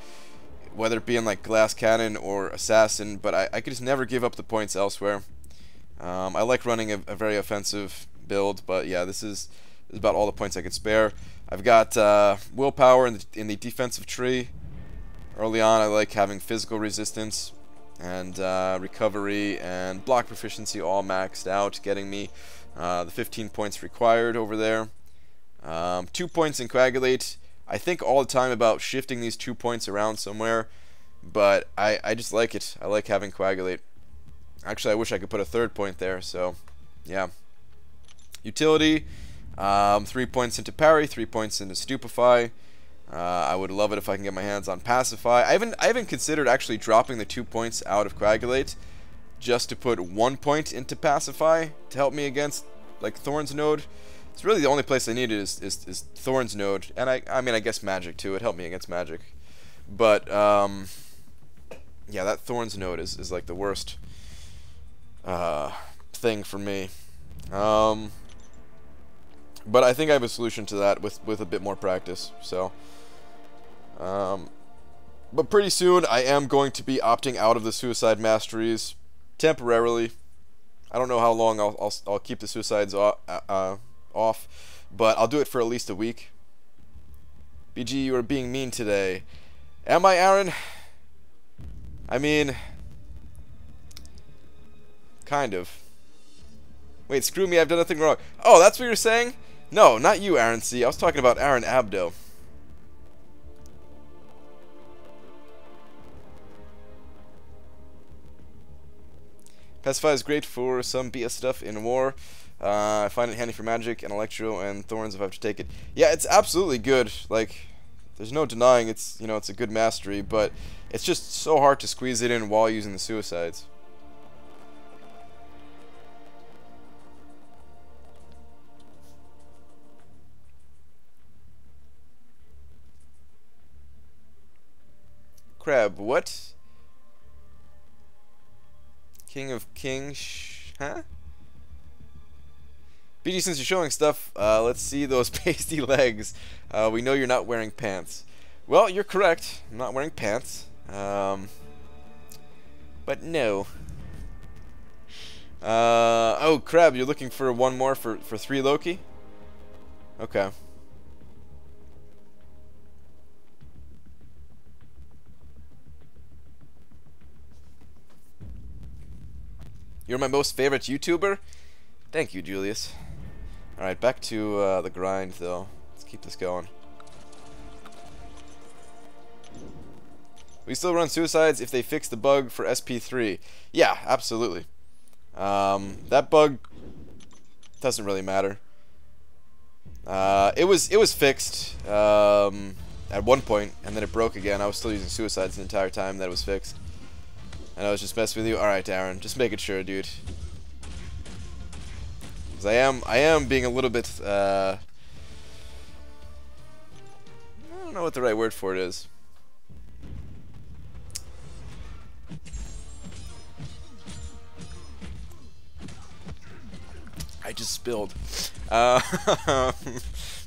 whether it be in like glass cannon or assassin, but I could just never give up the points elsewhere. I like running a very offensive build, but yeah, this is about all the points I could spare. I've got willpower in the defensive tree. Early on, I like having physical resistance and recovery and block proficiency all maxed out, getting me the 15 points required over there. 2 points in coagulate. I think all the time about shifting these 2 points around somewhere, but I just like it. I like having coagulate. Actually, I wish I could put a 3rd point there, so yeah. Utility, 3 points into parry, 3 points into stupefy. I would love it if I can get my hands on pacify. I haven't considered actually dropping the 2 points out of coagulate just to put 1 point into pacify to help me against like Thorns node. It's really the only place I need it is Thorns node, and I mean I guess magic too. It helped me against magic, but yeah, that Thorns node is like the worst thing for me. But I think I have a solution to that with a bit more practice. So, but pretty soon I am going to be opting out of the suicide masteries temporarily. I don't know how long I'll keep the suicides off, but I'll do it for at least a week. BG, you are being mean today. Am I, Aaron? I mean, kind of. Wait, screw me, I've done nothing wrong. Oh, that's what you're saying? No, not you, Aaron C. I was talking about Aaron Abdo. Pacify is great for some BS stuff in war. I find it handy for magic and Electro and Thorns if I have to take it. Yeah, it's absolutely good. Like, there's no denying it's, you know, it's a good mastery, but it's just so hard to squeeze it in while using the suicides. Crab, what? King of Kings, huh? BG, since you're showing stuff, let's see those pasty legs. We know you're not wearing pants. Well, you're correct. I'm not wearing pants. But no. Oh, Crab, you're looking for one more for 3 Loki? Okay. You're my most favorite YouTuber? Thank you, Julius. Alright, back to the grind, though. Let's keep this going. We still run suicides if they fix the bug for SP3. Yeah, absolutely. That bug doesn't really matter. It was fixed at one point, and then it broke again. I was still using suicides the entire time that it was fixed. And I was just messing with you. Alright, Darren, just making sure, dude. Because I am being a little bit, I don't know what the right word for it is. I just spilled. But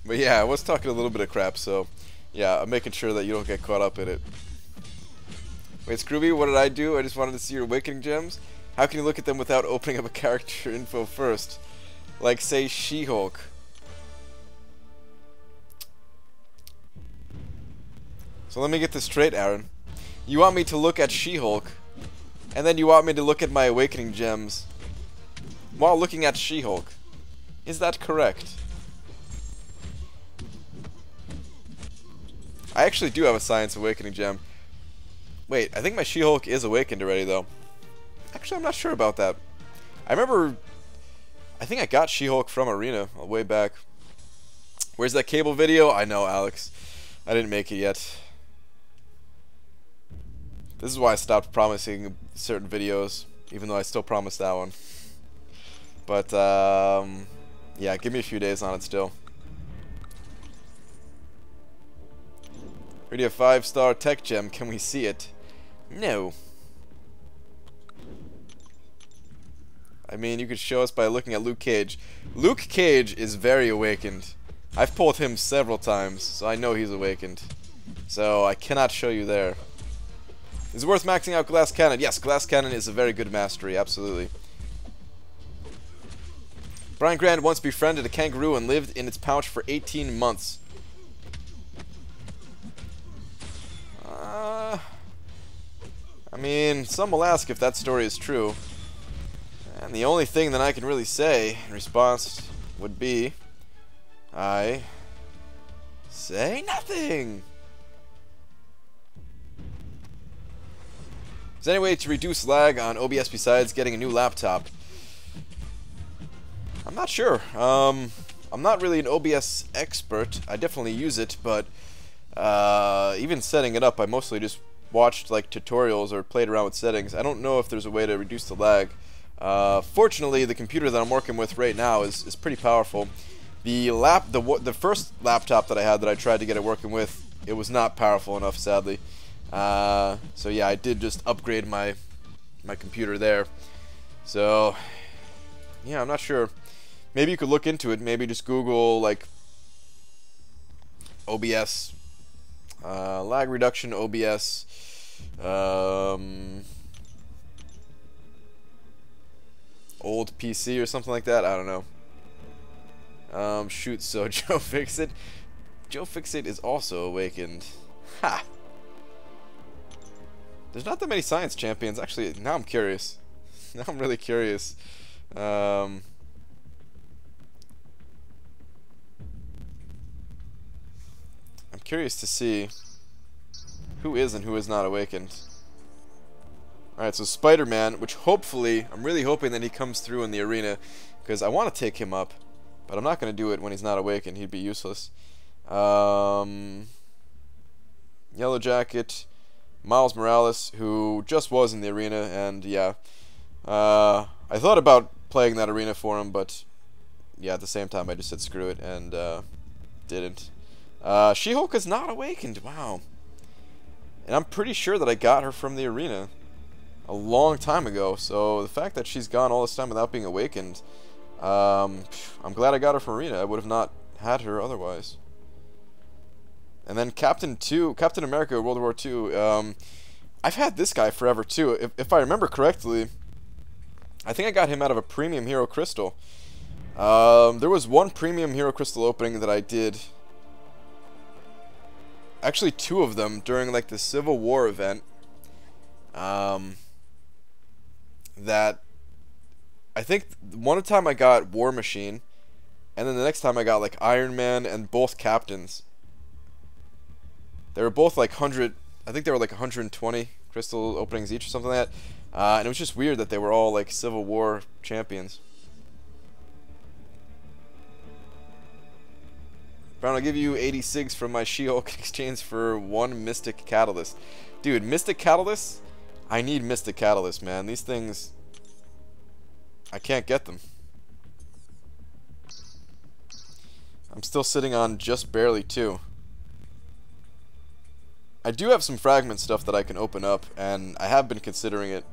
yeah, I was talking a little bit of crap, so yeah, I'm making sure that you don't get caught up in it. Wait, Scrooby, what did I do? I just wanted to see your awakening gems. How can you look at them without opening up a character info first? Like, say, She-Hulk. So let me get this straight, Aaron. You want me to look at She-Hulk, and then you want me to look at my awakening gems while looking at She-Hulk. Is that correct? I actually do have a Science Awakening gem. Wait, I think my She-Hulk is awakened already, though. Actually, I'm not sure about that. I think I got She-Hulk from Arena way back. Where's that cable video? I know, Alex. I didn't make it yet. This is why I stopped promising certain videos, even though I still promised that one. But, yeah, give me a few days on it still. Radio 5-star tech gem, can we see it? No. I mean, you could show us by looking at Luke Cage. Luke Cage is very awakened. I've pulled him several times, so I know he's awakened. So, I cannot show you there. Is it worth maxing out Glass Cannon? Yes, Glass Cannon is a very good mastery, absolutely. Brian Grant once befriended a kangaroo and lived in its pouch for 18 months. I mean, some will ask if that story is true. And the only thing that I can really say in response would be, I say nothing. Is there any way to reduce lag on OBS besides getting a new laptop? I'm not sure. I'm not really an OBS expert. I definitely use it, but even setting it up, I mostly just watched like tutorials or played around with settings. I don't know if there's a way to reduce the lag. Fortunately, the computer that I'm working with right now is pretty powerful. The first laptop that I had that I tried to get it working with, it was not powerful enough, sadly. So yeah, I did just upgrade my computer there. So yeah, I'm not sure. Maybe you could look into it. Maybe just Google like OBS lag reduction OBS. Old PC or something like that. I don't know. Shoot, so Joe Fixit. Joe Fixit is also awakened. Ha! There's not that many science champions. Actually, now I'm curious. Now I'm really curious. I'm curious to see who is and who is not awakened. Alright, so Spider-Man, which hopefully, I'm really hoping that he comes through in the arena, because I want to take him up, but I'm not going to do it when he's not awakened. He'd be useless. Yellow Jacket, Miles Morales, who just was in the arena, and yeah, I thought about playing that arena for him, but yeah, at the same time I just said screw it, and didn't. She-Hulk is not awakened, wow. And I'm pretty sure that I got her from the arena a long time ago, so the fact that she's gone all this time without being awakened, I'm glad I got her from arena. I would have not had her otherwise. And then Captain America World War II, I've had this guy forever too. If I remember correctly, I think I got him out of a Premium Hero Crystal. There was one Premium Hero Crystal opening that I did. Actually, two of them during like the Civil War event. That I think one time I got War Machine, and then the next time I got like Iron Man and both captains. They were both like 100. I think they were like 120 crystal openings each or something like that. And it was just weird that they were all like Civil War champions. Brown, I'll give you 86 from my She-Hulk in exchange for one Mystic Catalyst. Dude, Mystic Catalyst? I need Mystic Catalyst, man. These things, I can't get them. I'm still sitting on just barely 2. I do have some fragment stuff that I can open up, and I have been considering it.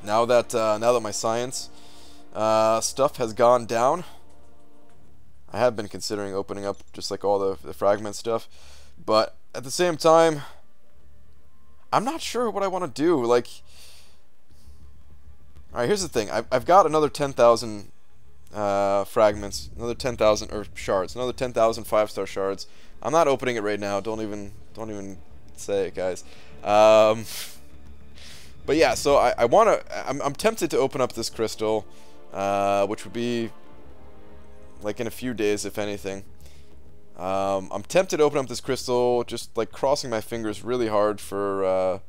Now that my science stuff has gone down, I have been considering opening up just like all the fragment stuff, but at the same time, I'm not sure what I want to do. Like, alright, here's the thing. I've got another 10,000 fragments, another 10,000 or shards, another 10,000 5-star shards. I'm not opening it right now. Don't even say it, guys. But yeah, so I'm tempted to open up this crystal, which would be like in a few days, if anything. I'm tempted to open up this crystal, just like crossing my fingers really hard for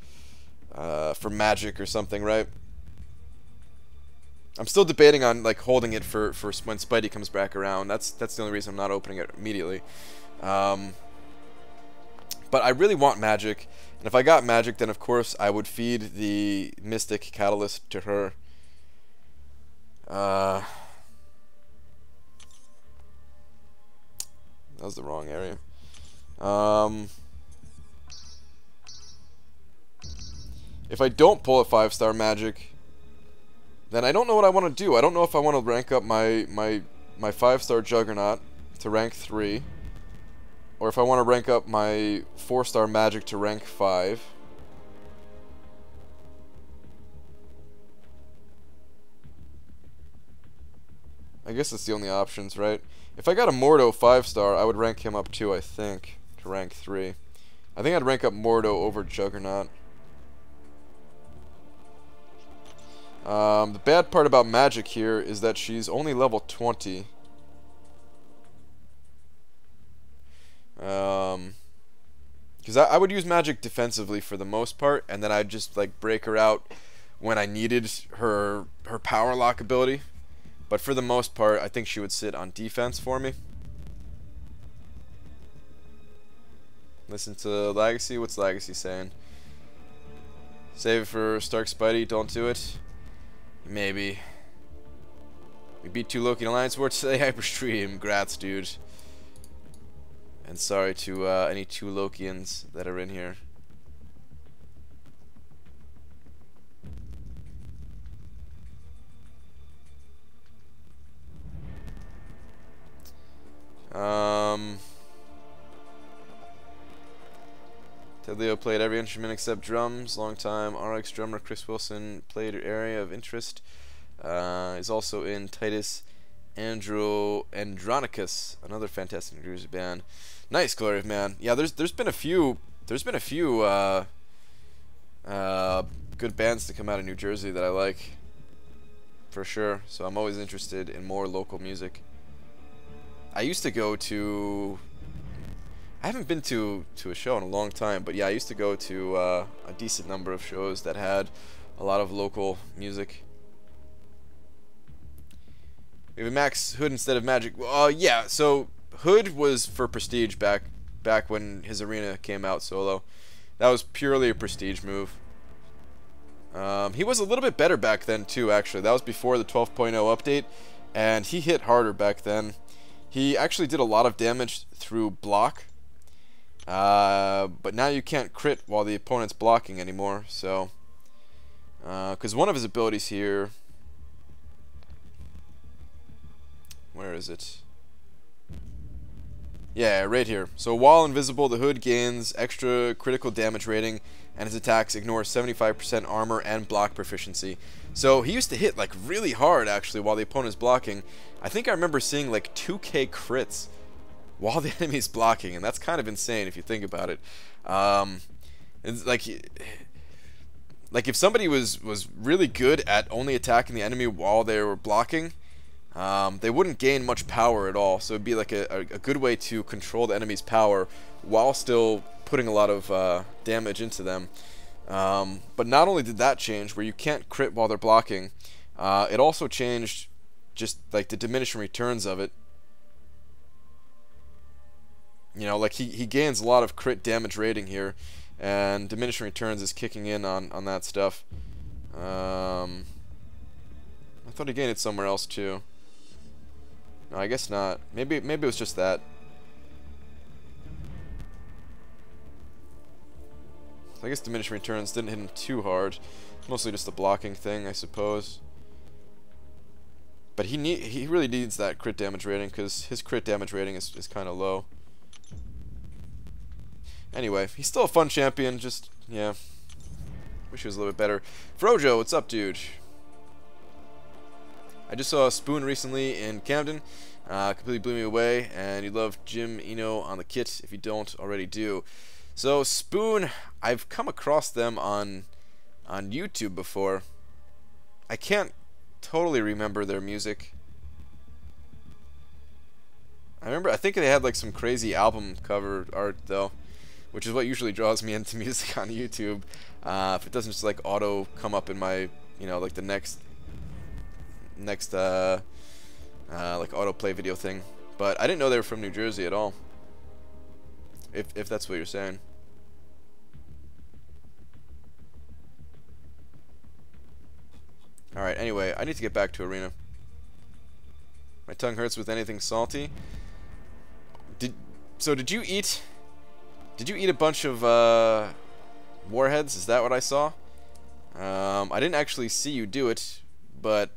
magic or something, right? I'm still debating on like holding it for when Spidey comes back around. That's the only reason I'm not opening it immediately. But I really want magic, and if I got magic, then of course I would feed the Mystic Catalyst to her. That was the wrong area. If I don't pull a 5-star magic, then I don't know what I want to do. I don't know if I want to rank up my 5-star Juggernaut to rank 3, or if I want to rank up my 4-star magic to rank 5. I guess that's the only options, right? If I got a Mordo 5-star, I would rank him up too, I think, to rank 3. I think I'd rank up Mordo over Juggernaut. The bad part about magic here is that she's only level 20. Because I would use magic defensively for the most part, and then I'd just like break her out when I needed her power lock ability. But for the most part, I think she would sit on defense for me. Listen to Legacy. What's Legacy saying? Save it for Stark Spidey. Don't do it. Maybe. We beat 2 Loki in Alliance War today. Hyperstream. Grats, dude. And sorry to any 2 Lokians that are in here. Ted Leo played every instrument except drums. Long time RX drummer Chris Wilson played area of interest. He's also in Titus Andronicus, another fantastic New Jersey band. Nice, Glory of Man. Yeah, there's been a few good bands to come out of New Jersey that I like, for sure. So I'm always interested in more local music. I used to go to... I haven't been to a show in a long time, but yeah, I used to go to a decent number of shows that had a lot of local music. We have a Max Hood instead of Magic. Yeah, so Hood was for Prestige back when his arena came out solo. That was purely a Prestige move. He was a little bit better back then too, actually. That was before the 12.0 update, and he hit harder back then. He actually did a lot of damage through block. But now you can't crit while the opponent's blocking anymore, so because one of his abilities here, where is it? Yeah, right here. So while invisible, the Hood gains extra critical damage rating, and his attacks ignore 75% armor and block proficiency. So he used to hit like really hard actually while the opponent's blocking. I think I remember seeing like 2k crits while the enemy's blocking, and that's kind of insane if you think about it. It's like if somebody was really good at only attacking the enemy while they were blocking, they wouldn't gain much power at all. So it'd be like a good way to control the enemy's power while still putting a lot of damage into them. But not only did that change, where you can't crit while they're blocking, it also changed just like the diminishing returns of it. You know, like he gains a lot of crit damage rating here, and diminishing returns is kicking in on that stuff. I thought he gained it somewhere else too. No, I guess not. Maybe it was just that. I guess diminishing returns didn't hit him too hard. Mostly just a blocking thing, I suppose. But he really needs that crit damage rating, because his crit damage rating is kind of low. Anyway, he's still a fun champion, just, yeah. Wish he was a little bit better. Frojo, what's up, dude? I just saw Spoon recently in Camden. Completely blew me away, and you love Jim Eno on the kit if you don't already do. So Spoon, I've come across them on YouTube before. I can't totally remember their music. I think they had like some crazy album cover art though, which is what usually draws me into music on YouTube. If it doesn't just like auto come up in my, you know, like the next like autoplay video thing. But I didn't know they were from New Jersey at all. If that's what you're saying. Alright, anyway, I need to get back to Arena. My tongue hurts with anything salty. Did you eat a bunch of warheads? Is that what I saw? I didn't actually see you do it, but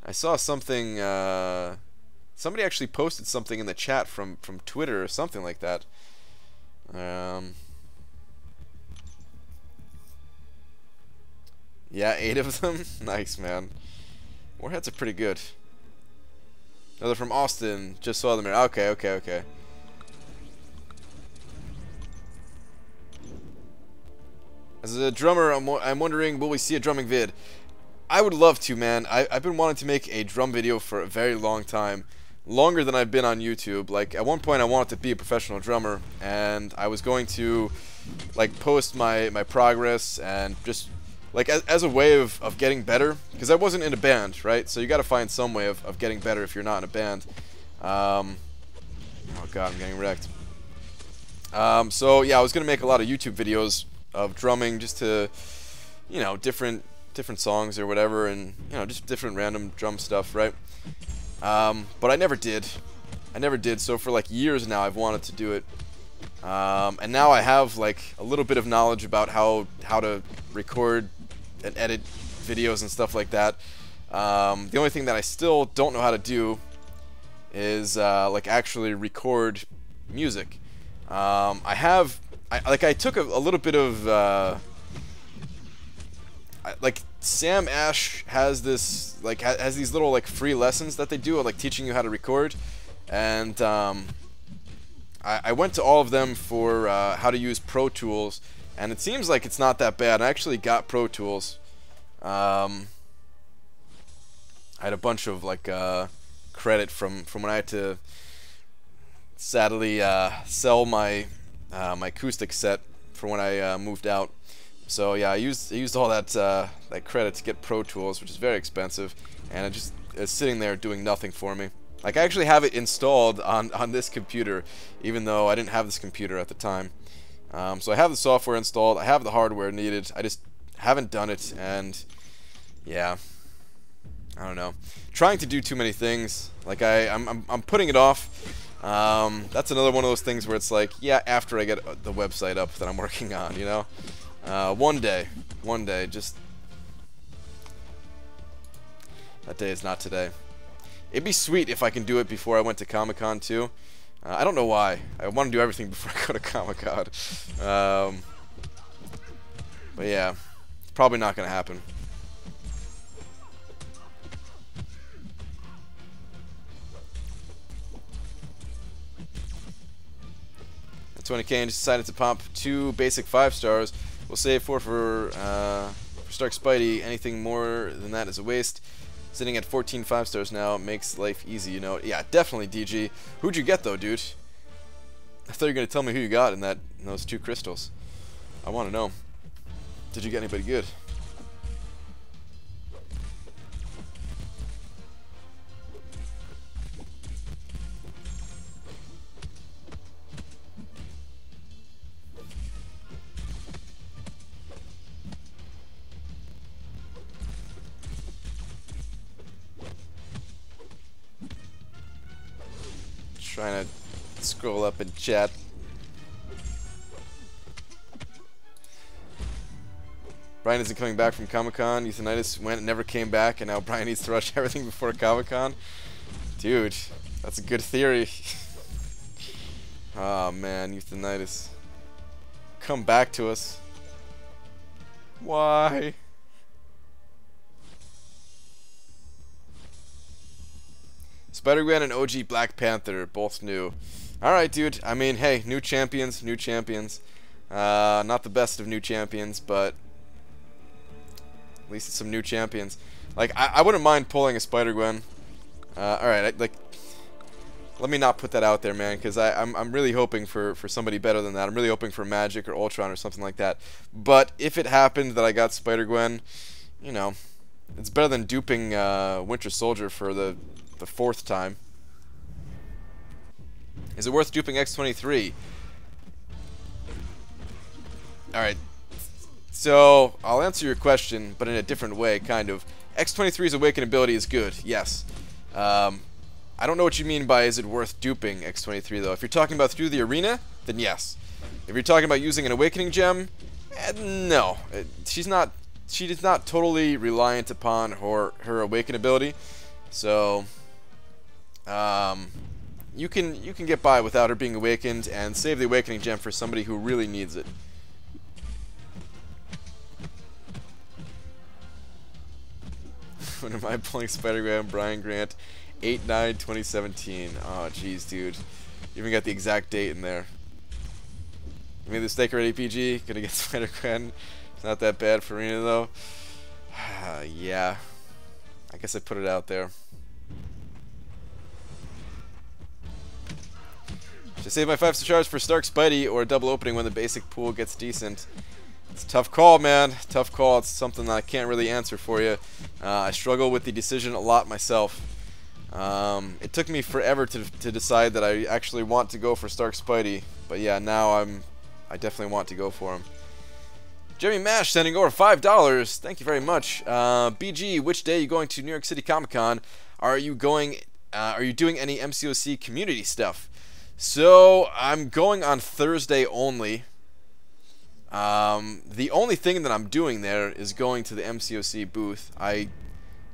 I saw something. Somebody actually posted something in the chat from Twitter or something like that. Yeah, 8 of them. Nice, man. Warheads are pretty good. No, they're from Austin. Just saw them here. Okay. As a drummer, I'm wondering, will we see a drumming vid? I would love to, man. I've been wanting to make a drum video for a very long time. Longer than I've been on YouTube. Like, at one point I wanted to be a professional drummer, and I was going to, like, post my progress and just, like, as a way of getting better. Because I wasn't in a band, right? So you gotta find some way of getting better if you're not in a band. Oh god, I'm getting wrecked. So yeah, I was gonna make a lot of YouTube videos of drumming, just to, you know, different songs or whatever, and, you know, just different random drum stuff, right? But I never did. So for like years now I've wanted to do it, and now I have like a little bit of knowledge about how to record and edit videos and stuff like that. The only thing that I still don't know how to do is like actually record music. I took a little bit of like Sam Ash has this, like, has these little like free lessons that they do, like teaching you how to record, and I went to all of them for how to use Pro Tools, and it seems like it's not that bad. I actually got Pro Tools. I had a bunch of like credit from when I had to sadly sell my my acoustic set for when I moved out. So yeah, I used all that that credit to get Pro Tools, which is very expensive, and it just is sitting there doing nothing for me. Like, I actually have it installed on this computer, even though I didn't have this computer at the time. So I have the software installed, I have the hardware needed, I just haven't done it, and yeah, I don't know. Trying to do too many things. Like, I'm putting it off. That's another one of those things where it's like, yeah, after I get the website up that I'm working on, you know. One day, just that day is not today. It'd be sweet if I can do it before I went to Comic-Con too. I don't know why. I want to do everything before I go to Comic-Con. But yeah, it's probably not gonna happen. At 20k and just decided to pump 2 basic 5 stars. We'll save 4 for Stark Spidey. Anything more than that is a waste. Sitting at 14 5 stars now makes life easy, you know. Yeah, definitely, DG. Who'd you get though, dude? I thought you were gonna tell me who you got in those 2 crystals. I want to know. Did you get anybody good? Trying to scroll up and chat. Brian isn't coming back from Comic-Con. Euthanitis went and never came back, and now Brian needs to rush everything before Comic-Con. Dude, that's a good theory. Oh man, Euthanitis. Come back to us. Why? Spider-Gwen and OG Black Panther, both new. Alright, dude. I mean, hey, new champions, new champions. Not the best of new champions, but at least it's some new champions. Like, I wouldn't mind pulling a Spider-Gwen. Alright, like, let me not put that out there, man, because I'm really hoping for somebody better than that. I'm really hoping for Magic or Ultron or something like that. But if it happened that I got Spider-Gwen, you know, it's better than duping Winter Soldier for the 4th time. Is it worth duping X-23? Alright, so I'll answer your question, but in a different way, kind of. X-23's Awaken ability is good, yes. I don't know what you mean by is it worth duping X-23, though. If you're talking about through the arena, then yes. If you're talking about using an Awakening Gem, no. She is not totally reliant upon her Awaken ability, so you can get by without her being awakened and save the Awakening Gem for somebody who really needs it. When am I pulling Spider-Gwen, Brian Grant, 8/9/2017. Oh, jeez, dude. You even got the exact date in there. You made the stake already, PG? Gonna get Spider-Gwen. It's not that bad for Arena, though. Yeah. I guess I put it out there. Should I save my 5 shards for Stark Spidey or a double opening when the basic pool gets decent? It's a tough call, man. Tough call. It's something that I can't really answer for you. I struggle with the decision a lot myself. It took me forever to decide that I actually want to go for Stark Spidey. But yeah, now I definitely want to go for him. Jimmy Mash sending over $5. Thank you very much. BG, which day are you going to New York City Comic Con? Are you doing any MCOC community stuff? So I'm going on Thursday only. The only thing that I'm doing there is going to the MCOC booth. I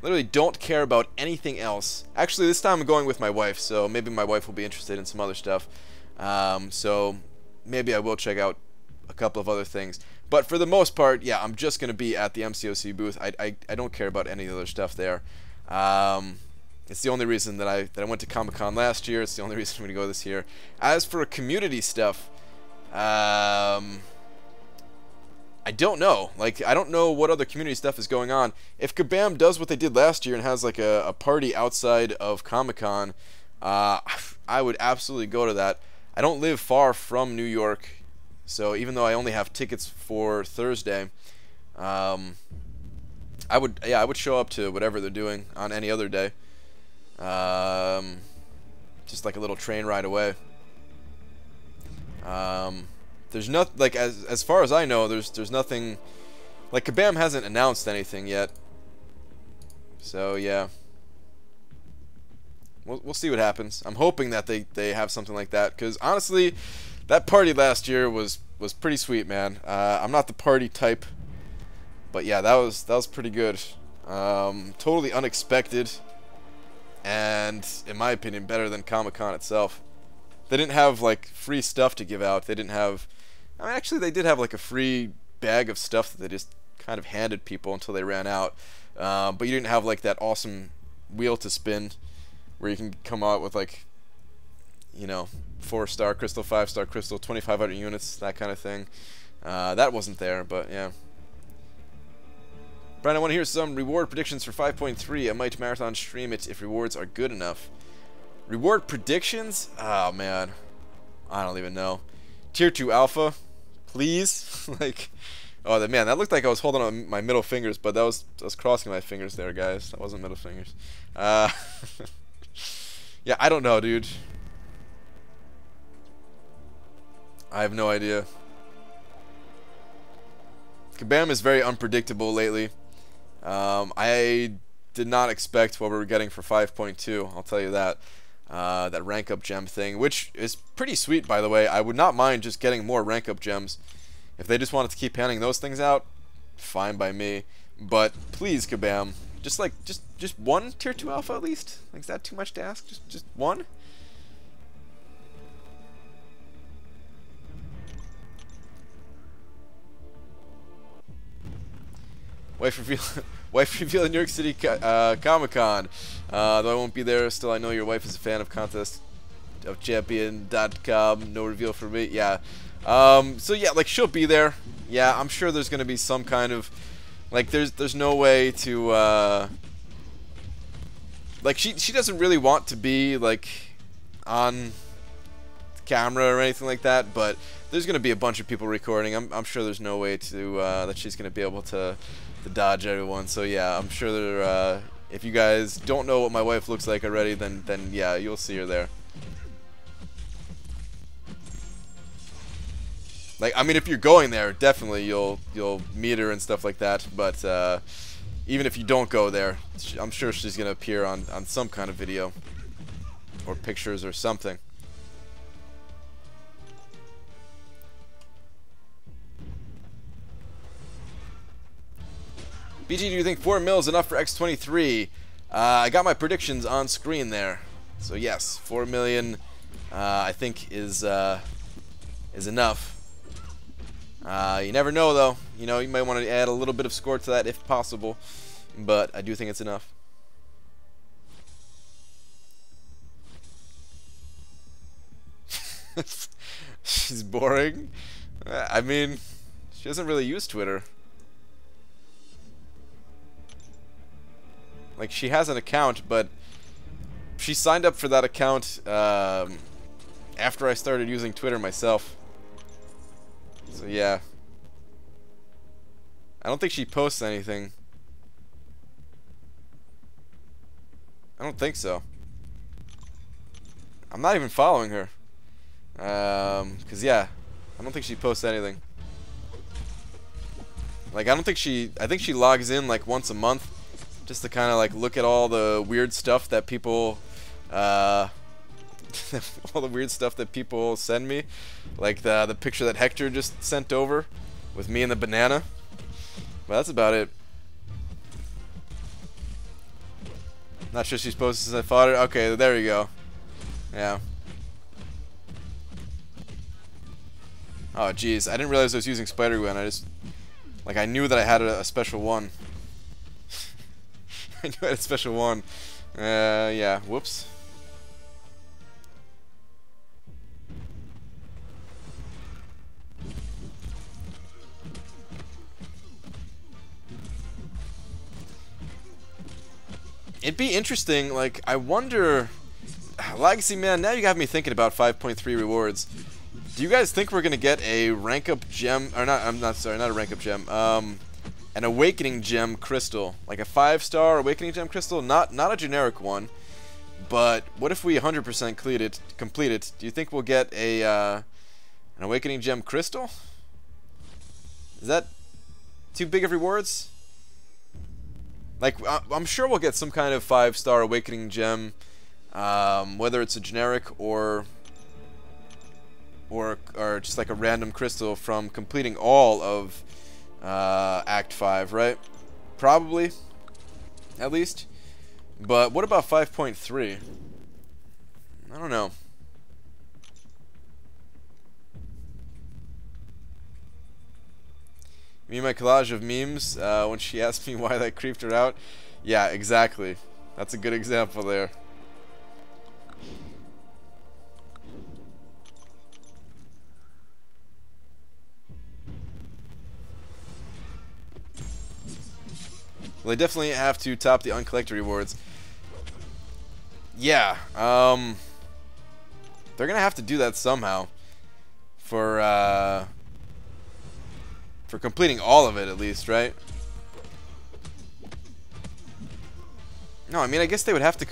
literally don't care about anything else. Actually, this time I'm going with my wife, so maybe my wife will be interested in some other stuff. So maybe I will check out a couple of other things. But for the most part, yeah, I'm just going to be at the MCOC booth. I don't care about any other stuff there. It's the only reason that I went to Comic-Con last year. It's the only reason I'm going to go this year. As for community stuff, I don't know. Like, I don't know what other community stuff is going on. If Kabam does what they did last year and has like a party outside of Comic-Con, I would absolutely go to that. I don't live far from New York, so even though I only have tickets for Thursday, I would show up to whatever they're doing on any other day. Just like a little train ride away. There's not like as far as I know, there's nothing like Kabam hasn't announced anything yet. So yeah, we'll see what happens. I'm hoping that they have something like that, because honestly, that party last year was pretty sweet, man. I'm not the party type, but yeah, that was pretty good. Totally unexpected, and in my opinion, better than Comic-Con itself. They didn't have like free stuff to give out. They didn't have. I mean, actually, they did have like a free bag of stuff that they just kind of handed people until they ran out. But you didn't have like that awesome wheel to spin where you can come out with like, you know, 4-star crystal, 5-star crystal, 2,500 units, that kind of thing. That wasn't there, but yeah. Brian, I want to hear some reward predictions for 5.3. I might marathon stream it if rewards are good enough. Reward predictions? Oh man, I don't even know. Tier 2 alpha, please. Like, oh man, that looked like I was holding on my middle fingers, but I was crossing my fingers there, guys. That wasn't middle fingers. Yeah, I don't know, dude. I have no idea. Kabam is very unpredictable lately. I did not expect what we were getting for 5.2. I'll tell you that. That rank up gem thing, which is pretty sweet, by the way. I would not mind just getting more rank up gems. If they just wanted to keep handing those things out, fine by me. But please, Kabam, just one tier 2 alpha at least. Like, is that too much to ask? Just one? Wife reveal in New York City Comic-Con. Though I won't be there, still I know your wife is a fan of ContestChampion.com. No reveal for me. Yeah. So yeah, like she'll be there. Yeah, I'm sure there's gonna be some kind of like there's no way to like she doesn't really want to be like on camera or anything like that, but there's gonna be a bunch of people recording. I'm sure there's no way to that she's gonna be able to dodge everyone. So yeah, I'm sure there. If you guys don't know what my wife looks like already, then yeah, you'll see her there. Like, I mean, if you're going there, definitely you'll meet her and stuff like that. But even if you don't go there, I'm sure she's gonna appear on some kind of video or pictures or something. BG, do you think 4 mil is enough for X23? I got my predictions on screen there. So yes, 4 million I think is enough. You never know though. You know, you might want to add a little bit of score to that if possible, but I do think it's enough. She's boring. I mean, she doesn't really use Twitter. Like, she has an account, but she signed up for that account after I started using Twitter myself. So yeah, I don't think she posts anything. I don't think so. I'm not even following her. 'Cause yeah, I don't think she posts anything. Like, I think she logs in like once a month, just to kind of like look at all the weird stuff that people, all the weird stuff that people send me, like the picture that Hector just sent over with me and the banana. But that's about it. Not sure she's posted since I fought her. Okay, there you go. Yeah. Oh jeez, I didn't realize I was using spider gwen. I just, like, I knew that I had a special one. I knew I had a special one. Yeah, whoops. It'd be interesting, like, I wonder... Legacy, man, now you got me thinking about 5.3 rewards. Do you guys think we're gonna get a rank up gem, or not, not a rank up gem, an awakening gem crystal, like a 5-star awakening gem crystal, not a generic one, but what if we 100% complete it? Do you think we'll get a an awakening gem crystal? Is that too big of rewards? Like, I'm sure we'll get some kind of 5-star awakening gem, whether it's a generic or just like a random crystal from completing all of Act 5, right? Probably, at least. But what about 5.3? I don't know. Me and my collage of memes when she asked me why that creeped her out. Yeah, exactly. That's a good example there. Well, they definitely have to top the uncollected rewards. Yeah, they're gonna have to do that somehow for completing all of it, at least, right? No, I mean, I guess they would have to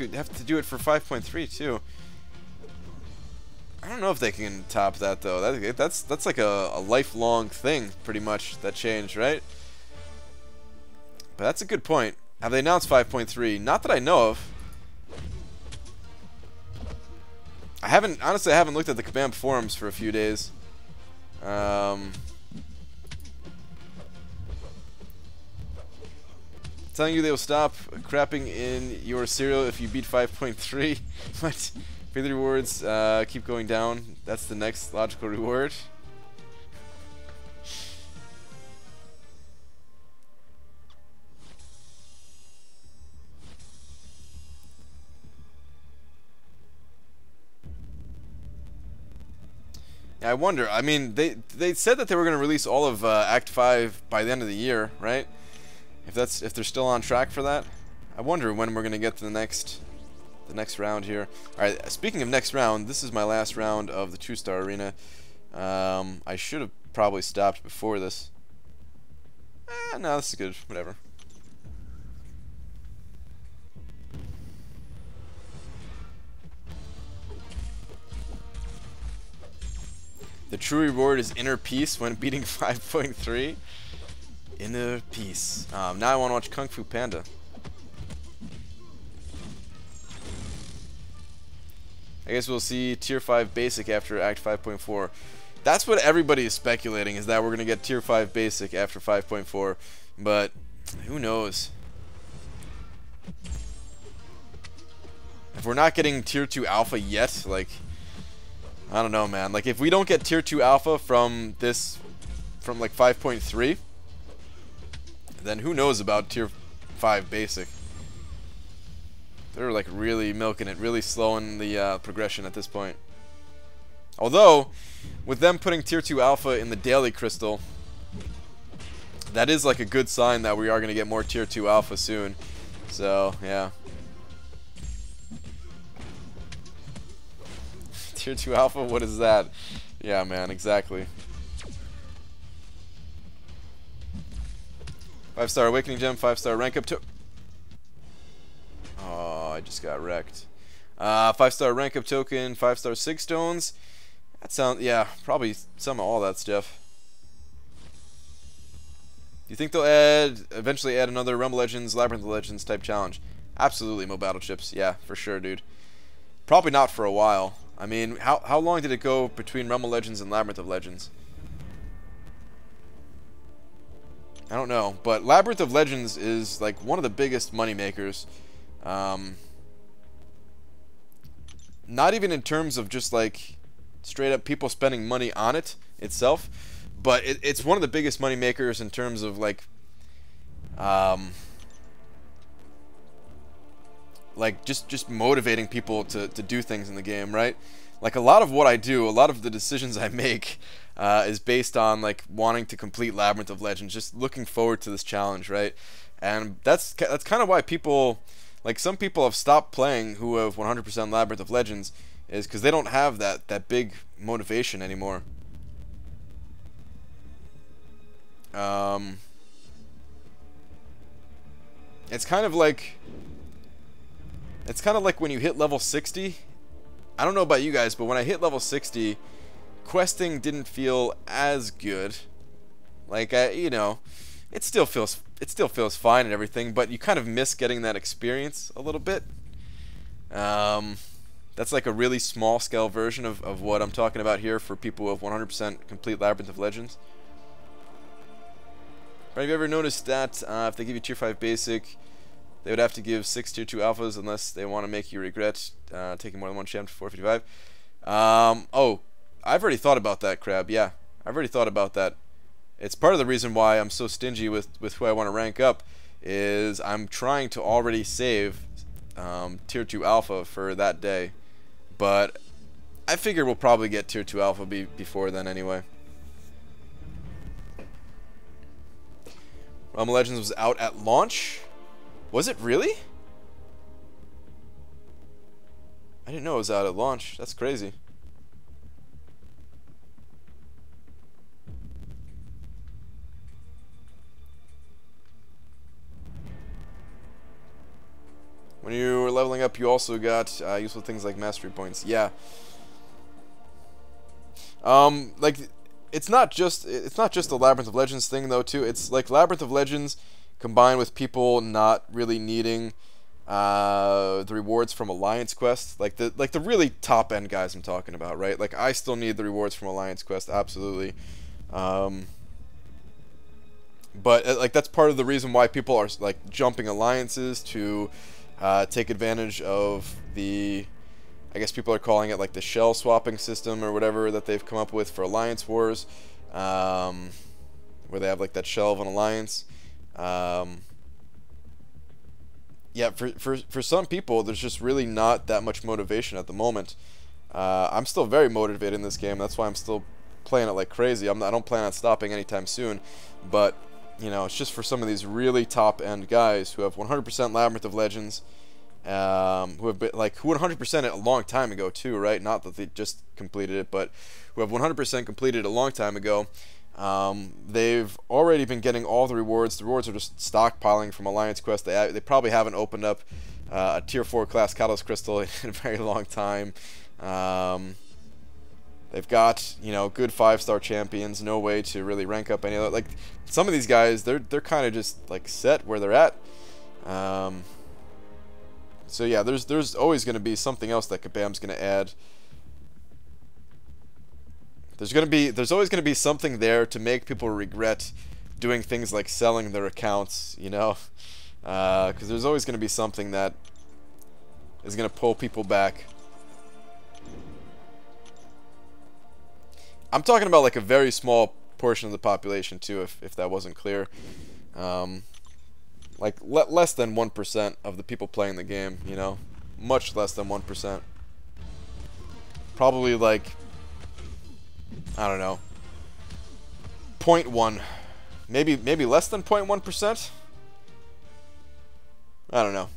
do it for 5.3 too. I don't know if they can top that though. That's like a lifelong thing, pretty much, that change, right? But that's a good point. Have they announced 5.3? Not that I know of. Honestly, I haven't looked at the Kabam forums for a few days. Telling you they will stop crapping in your cereal if you beat 5.3. But pay the rewards, keep going down. That's the next logical reward. Yeah, I wonder. I mean, they said that they were going to release all of Act 5 by the end of the year, right? If they're still on track for that. I wonder when we're going to get to the next round here. All right, speaking of next round, this is my last round of the 2-star arena. I should have probably stopped before this. No, this is good. Whatever. The true reward is inner peace when beating 5.3. Inner peace. Now I want to watch Kung Fu Panda. I guess we'll see Tier 5 Basic after Act 5.4. That's what everybody is speculating, is that we're going to get Tier 5 Basic after 5.4. But who knows? If we're not getting Tier 2 Alpha yet, like, I don't know, man. Like, if we don't get Tier 2 Alpha from like 5.3, then who knows about Tier 5 Basic? They're like really milking it, really slowing the progression at this point. Although, with them putting Tier 2 Alpha in the Daily Crystal, that is like a good sign that we are going to get more Tier 2 Alpha soon. So, yeah. Tier 2 Alpha, what is that? Yeah, man, exactly. 5-star Awakening Gem, 5-star rank up to... Oh, I just got wrecked. 5-star rank up token, 5-star Sig Stones. That sounds, yeah, probably some of all that stuff. Do you think they'll eventually add another Realm of Legends, Labyrinth of Legends type challenge? Absolutely, Mo Battle Chips. Yeah, for sure, dude. Probably not for a while. I mean, how long did it go between Realm of Legends and Labyrinth of Legends? I don't know, but Labyrinth of Legends is like one of the biggest money makers. Not even in terms of just like straight up people spending money on it itself, but it's one of the biggest money makers in terms of like just motivating people to do things in the game, right? Like a lot of what I do, a lot of the decisions I make is based on like wanting to complete Labyrinth of Legends, just looking forward to this challenge, right? And that's kind of why people, like some people have stopped playing who have 100% Labyrinth of Legends, is because they don't have that big motivation anymore. It's kind of like when you hit level 60. I don't know about you guys, but when I hit level 60, questing didn't feel as good. Like you know, it still feels fine and everything, but you kind of miss getting that experience a little bit. That's like a really small scale version of what I'm talking about here for people who have 100% complete Labyrinth of Legends. Right, have you ever noticed that if they give you Tier 5 Basic, they would have to give 6 Tier 2 Alphas unless they want to make you regret taking more than one champ to 455? Oh, I've already thought about that, Crab. Yeah, I've already thought about that. It's part of the reason why I'm so stingy with who I want to rank up, is I'm trying to already save Tier 2 Alpha for that day. But I figure we'll probably get Tier 2 Alpha before then anyway. Realm of Legends was out at launch? Was it really? I didn't know it was out at launch. That's crazy. When you were leveling up, you also got useful things like mastery points. Yeah. Like it's not just the Labyrinth of Legends thing though too. It's like Labyrinth of Legends combined with people not really needing the rewards from Alliance Quest, like the really top end guys I'm talking about, right? Like I still need the rewards from Alliance Quest, absolutely. But like that's part of the reason why people are like jumping alliances to take advantage of the, I guess people are calling it like the shell swapping system or whatever that they've come up with for Alliance Wars, where they have like that shell of an alliance. Yeah, for some people, there's just really not that much motivation at the moment. I'm still very motivated in this game. That's why I'm still playing it like crazy. I don't plan on stopping anytime soon. But, you know, it's just for some of these really top-end guys who have 100% Labyrinth of Legends, who have been, like, who 100% it a long time ago, too, right? Not that they just completed it, but who have 100% completed it a long time ago. They've already been getting all the rewards. The rewards are just stockpiling from Alliance Quest. They probably haven't opened up a Tier 4 class Catalyst Crystal in a very long time. They've got, you know, good 5-star champions. No way to really rank up any other. Like, some of these guys, they're kind of just like set where they're at. So yeah, there's always going to be something else that Kabam's going to add. There's always going to be something there to make people regret doing things like selling their accounts, you know, because there's always going to be something that is going to pull people back. I'm talking about like a very small portion of the population too, if that wasn't clear. Like less than 1% of the people playing the game, you know, much less than 1%. Probably like, I don't know, 0.1, maybe less than 0.1%. I don't know.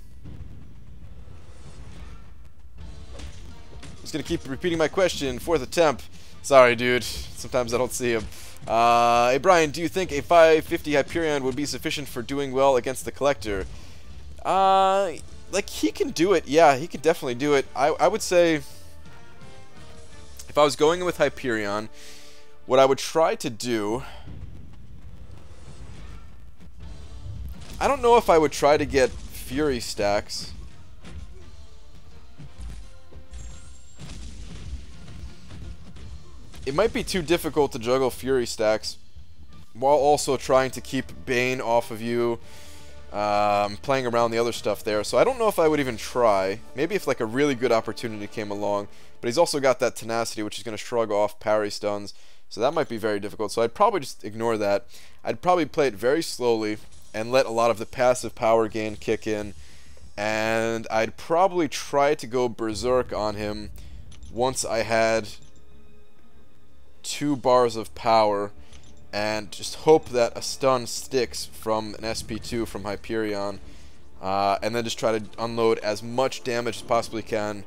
Just gonna keep repeating my question. 4th attempt. Sorry, dude. Sometimes I don't see him. Hey, Brian, do you think a 550 Hyperion would be sufficient for doing well against the Collector? Like, he can do it. Yeah, he can definitely do it. I would say, if I was going in with Hyperion, what I would try to do... I don't know if I would try to get Fury stacks. It might be too difficult to juggle Fury stacks while also trying to keep Bane off of you, playing around the other stuff there. So I don't know if I would even try. Maybe if like a really good opportunity came along. But he's also got that tenacity, which is going to shrug off parry stuns. So that might be very difficult. So I'd probably just ignore that. I'd probably play it very slowly and let a lot of the passive power gain kick in. And I'd probably try to go berserk on him once I had 2 bars of power, and just hope that a stun sticks from an SP2 from Hyperion, and then just try to unload as much damage as possibly can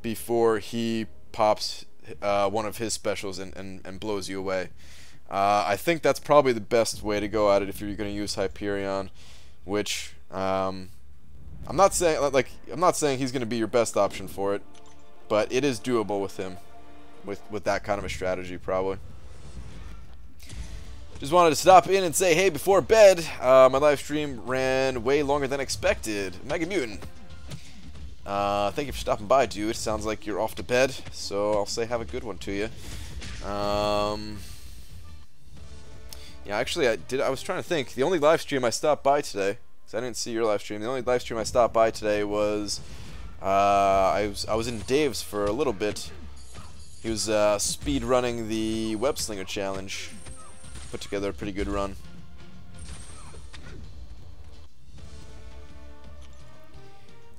before he pops one of his specials and blows you away. I think that's probably the best way to go at it if you're going to use Hyperion, which I'm not saying he's going to be your best option for it, but it is doable with him. With that kind of a strategy, probably. Just wanted to stop in and say, hey, before bed, my live stream ran way longer than expected. Mega Mutant, thank you for stopping by, dude. Sounds like you're off to bed, so I'll say have a good one to you. Yeah, actually, I was trying to think. The only live stream I stopped by today, because I didn't see your live stream. The only live stream I stopped by today was I was in Dave's for a little bit. He was speed running the Web Slinger challenge. Put together a pretty good run.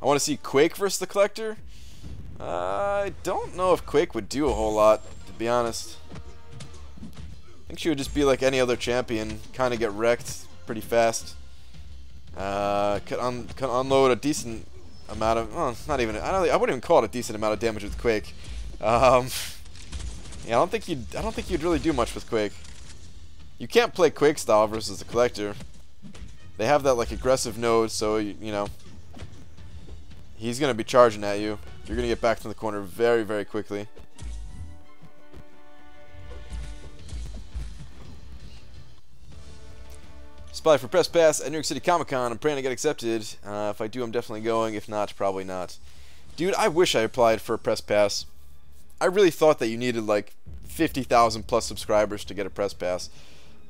I want to see Quake versus the Collector. I don't know if Quake would do a whole lot, to be honest. I think she would just be like any other champion, kind of get wrecked pretty fast. Could unload a decent amount of, well, not even, I wouldn't even call it a decent amount of damage with Quake. Yeah, I don't think you'd really do much with Quake. You can't play Quake style versus the Collector. They have that like aggressive node, so you know he's gonna be charging at you. You're gonna get back to the corner very, very quickly. Apply for Press Pass at New York City Comic Con. I'm praying to get accepted. If I do, I'm definitely going. If not, probably not. Dude, I wish I applied for a Press Pass. I really thought that you needed like 50,000 plus subscribers to get a Press Pass.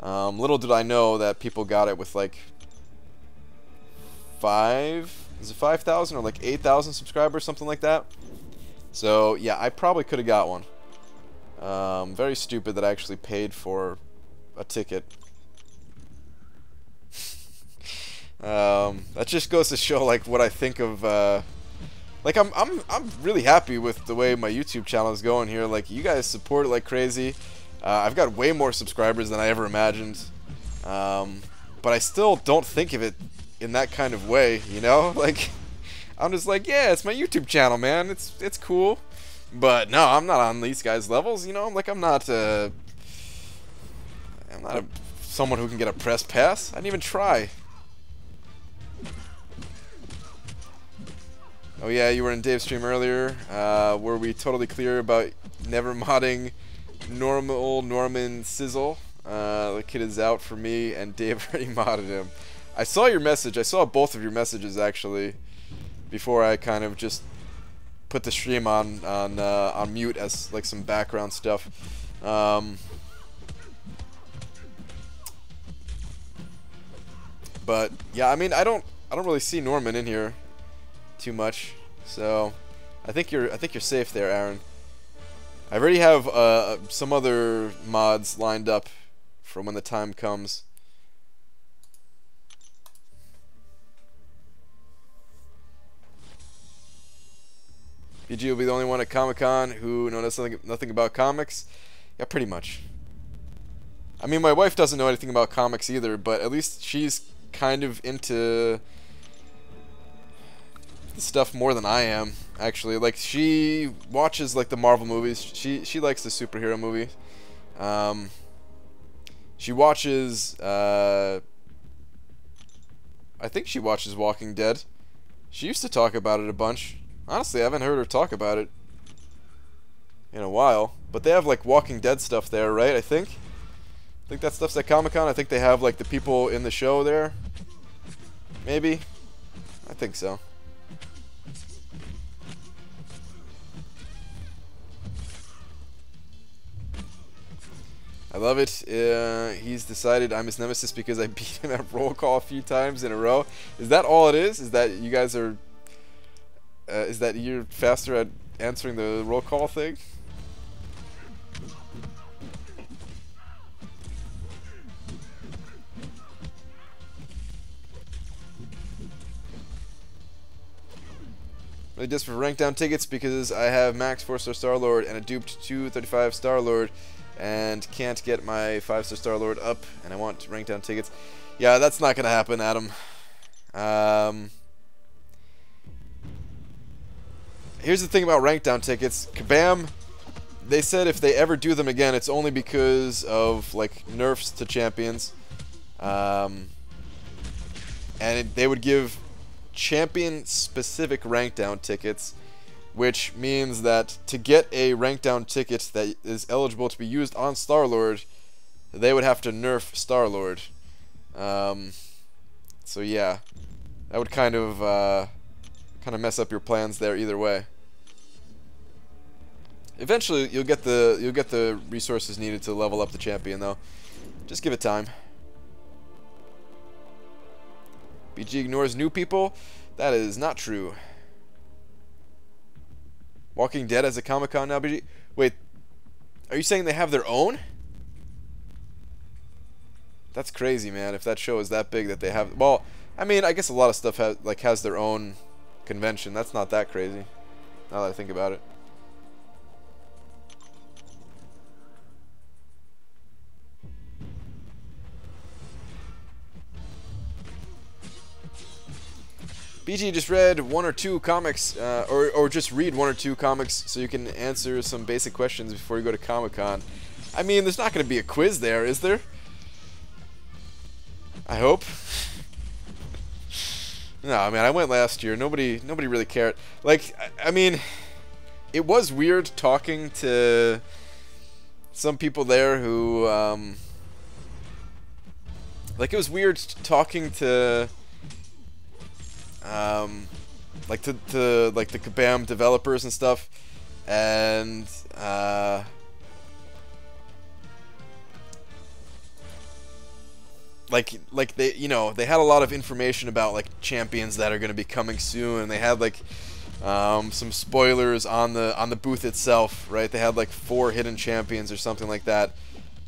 Little did I know that people got it with like 5,000 or like 8,000 subscribers, something like that. So yeah, I probably could have got one. Very stupid that I actually paid for a ticket. That just goes to show like what I think of like I'm really happy with the way my YouTube channel is going here. Like, you guys support it like crazy. I've got way more subscribers than I ever imagined. But I still don't think of it in that kind of way, you know? Like, I'm just like, yeah, it's my YouTube channel, man. It's cool. But no, I'm not on these guys' levels, you know? Like, I'm not someone who can get a press pass. I didn't even try. Oh yeah, you were in Dave's stream earlier. Were we totally clear about never modding normal Norman Sizzle? The kid is out for me, and Dave already modded him. I saw your message. I saw both of your messages actually before I kind of just put the stream on mute as like some background stuff. But yeah, I mean, I don't really see Norman in here too much, so I think you're safe there, Aaron. I already have some other mods lined up for when the time comes. BG will be the only one at Comic-Con who knows nothing about comics. Yeah, pretty much. I mean, my wife doesn't know anything about comics either, but at least she's kind of into the stuff more than I am, actually. Like, she watches like the Marvel movies. She likes the superhero movies. She watches I think she watches Walking Dead. She used to talk about it a bunch. Honestly, I haven't heard her talk about it in a while. But they have like Walking Dead stuff there, right? I think that stuff's at Comic-Con. I think they have like the people in the show there. Maybe. I think so. I love it. He's decided I'm his nemesis because I beat him at roll call a few times in a row. Is that all it is? Is that you guys are... is that you're faster at answering the roll call thing? Really just for rank down tickets because I have max 4-star Star-Lord and a duped 235 Star-Lord and can't get my 5-star Star-Lord up, and I want rank down tickets. Yeah, that's not gonna happen, Adam. Here's the thing about rank down tickets. Kabam, they said if they ever do them again, it's only because of like nerfs to champions, and they would give champion specific rank down tickets, which means that to get a rank down ticket that is eligible to be used on Star-Lord, they would have to nerf Star-Lord. So yeah, that would kind of mess up your plans there either way. Eventually you'll get the resources needed to level up the champion though. Just give it time. BG ignores new people? That is not true. Walking Dead as a Comic-Con now, BG? Wait, are you saying they have their own? That's crazy, man, if that show is that big that they have... Well, I mean, I guess a lot of stuff has their own convention. That's not that crazy, now that I think about it. BG just read 1 or 2 comics, or just read 1 or 2 comics so you can answer some basic questions before you go to Comic-Con. I mean, there's not going to be a quiz there, is there? I hope. No, I mean, I went last year. Nobody really cared. Like, I mean, it was weird talking to some people there who, like, it was weird talking to... like to like the Kabam developers and stuff, and like they, you know, they had a lot of information about like champions that are going to be coming soon, and they had like some spoilers on the booth itself, right? They had like 4 hidden champions or something like that,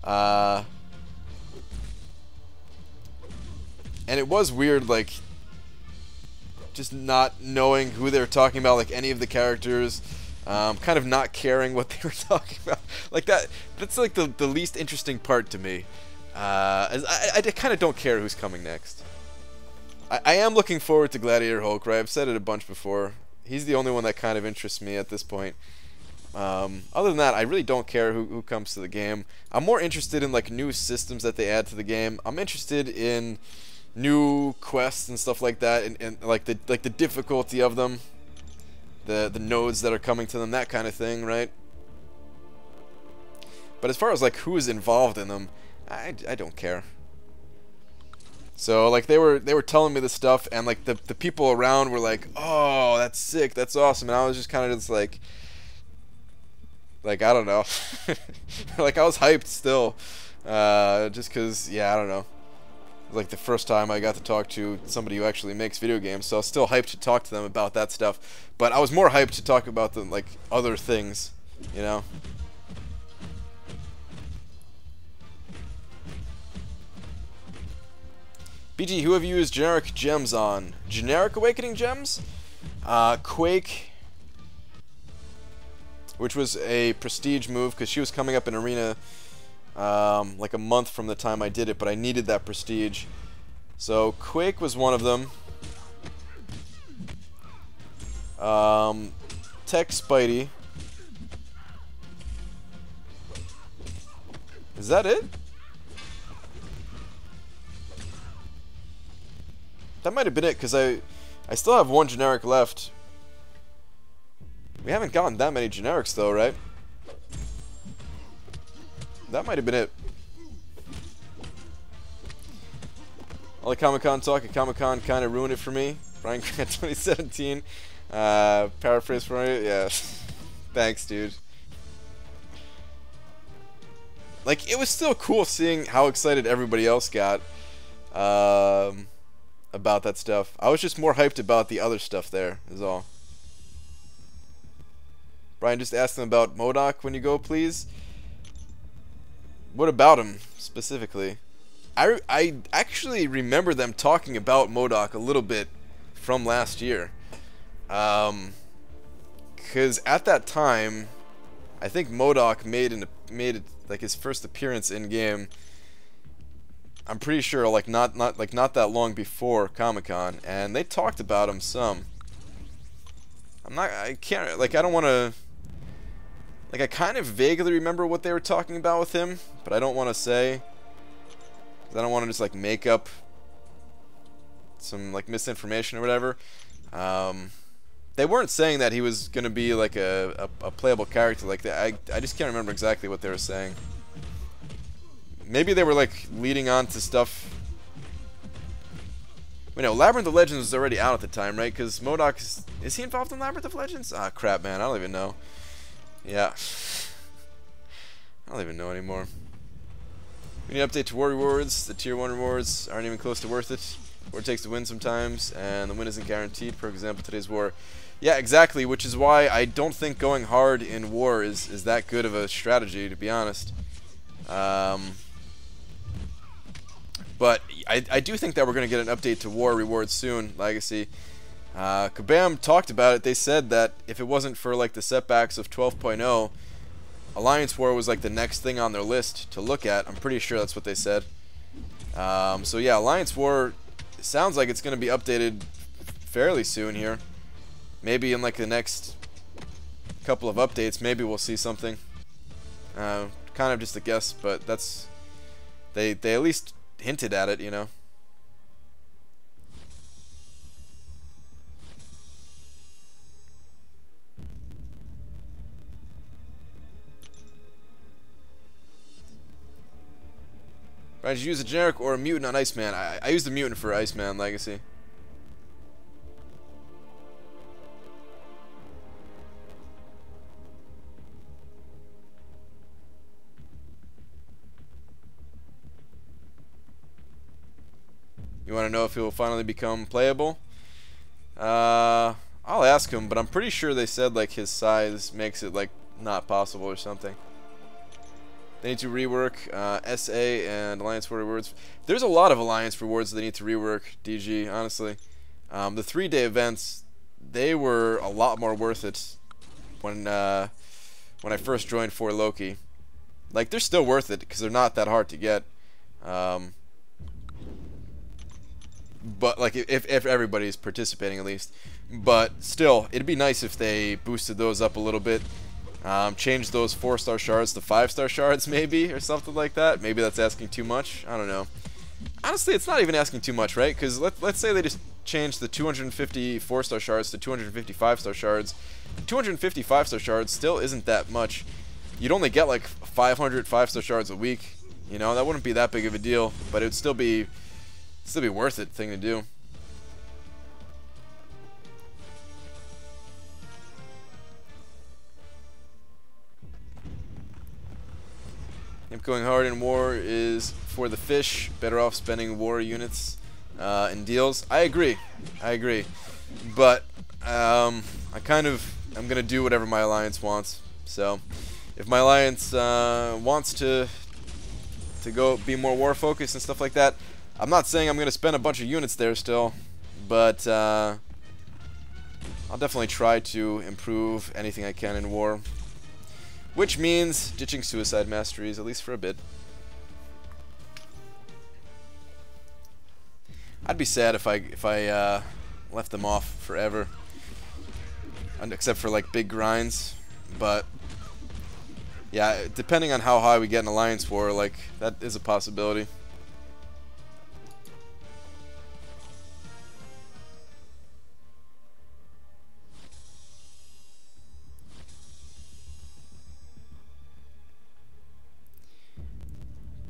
and it was weird, like just not knowing who they were talking about, like any of the characters. Kind of not caring what they were talking about. Like that's like the least interesting part to me. I kind of don't care who's coming next. I am looking forward to Gladiator Hulk, right? I've said it a bunch before. He's the only one that kind of interests me at this point. Other than that, I really don't care who comes to the game. I'm more interested in like new systems that they add to the game. I'm interested in new quests and stuff like that, and like the difficulty of them, the nodes that are coming to them, that kind of thing, right? But as far as like who is involved in them, I don't care. So like they were telling me this stuff, and like the people around were like, "Oh, that's sick, that's awesome," and I was just kind of just like I don't know, like I was hyped still, just cause yeah, I don't know. It was like the first time I got to talk to somebody who actually makes video games, so I was still hyped to talk to them about that stuff. But I was more hyped to talk about the like other things, you know. BG, who have you used generic gems on? Generic awakening gems? Quake, which was a prestige move because she was coming up in arena like a month from the time I did it, but I needed that prestige. So Quake was one of them. Tech Spidey. Is that it? That might have been it, because I still have one generic left. We haven't gotten that many generics though, right? That might have been it. All the Comic-Con talk at Comic-Con kind of ruined it for me. Brian Grant 2017. Paraphrase for me. Yeah. Thanks, dude. Like, it was still cool seeing how excited everybody else got about that stuff. I was just more hyped about the other stuff there, is all. Brian, just ask them about MODOK when you go, please. What about him, specifically? I actually remember them talking about MODOK a little bit from last year. Because at that time, I think MODOK made it like his first appearance in game. I'm pretty sure like not that long before Comic-Con, and they talked about him some. I don't want to, like, I kind of vaguely remember what they were talking about with him, but I don't want to say, 'cause I don't want to just like make up some like misinformation or whatever. They weren't saying that he was gonna be like a playable character like that. I just can't remember exactly what they were saying. Maybe they were like leading on to stuff. Wait, no, Labyrinth of Legends was already out at the time, right? Because MODOK is he involved in Labyrinth of Legends? Ah, crap, man, I don't even know. Yeah, I don't even know anymore. We need an update to war rewards. The tier 1 rewards aren't even close to worth it. War takes to win sometimes, and the win isn't guaranteed. For example, today's war. Yeah, exactly, which is why I don't think going hard in war is that good of a strategy, to be honest. But I do think that we're going to get an update to war rewards soon, Legacy. Kabam talked about it. They said that if it wasn't for like the setbacks of 12.0, Alliance War was like the next thing on their list to look at. I'm pretty sure that's what they said. So yeah, Alliance War sounds like it's going to be updated fairly soon here. Maybe in like the next couple of updates, maybe we'll see something. Kind of just a guess, but that's they at least hinted at it, you know. Right, did you use a generic or a mutant on Iceman? I used the mutant for Iceman Legacy. You want to know if he will finally become playable? I'll ask him, but I'm pretty sure they said like his size makes it like not possible or something. They need to rework SA and Alliance War rewards. There's a lot of Alliance rewards they need to rework, DG, honestly. The 3-day events, they were a lot more worth it when I first joined for Loki. Like, they're still worth it because they're not that hard to get. But like if everybody's participating at least. But still, it'd be nice if they boosted those up a little bit. Change those 4-star shards to 5-star shards maybe, or something like that. Maybe that's asking too much. I don't know. Honestly, it's not even asking too much, right? Because let's say they just change the 250 4-star shards to 250 5-star shards. 250 5-star shards still isn't that much. You'd only get like 500 5-star shards a week. You know, that wouldn't be that big of a deal, but it would still be worth it thing to do. If going hard in war is for the fish, better off spending war units and deals. I agree, but I'm gonna do whatever my alliance wants. So if my alliance wants to go be more war focused and stuff like that, I'm not saying I'm gonna spend a bunch of units there still, but I'll definitely try to improve anything I can in war. Which means ditching suicide masteries, at least for a bit. I'd be sad if I left them off forever, except for like big grinds. But yeah, depending on how high we get in alliance war, like that is a possibility.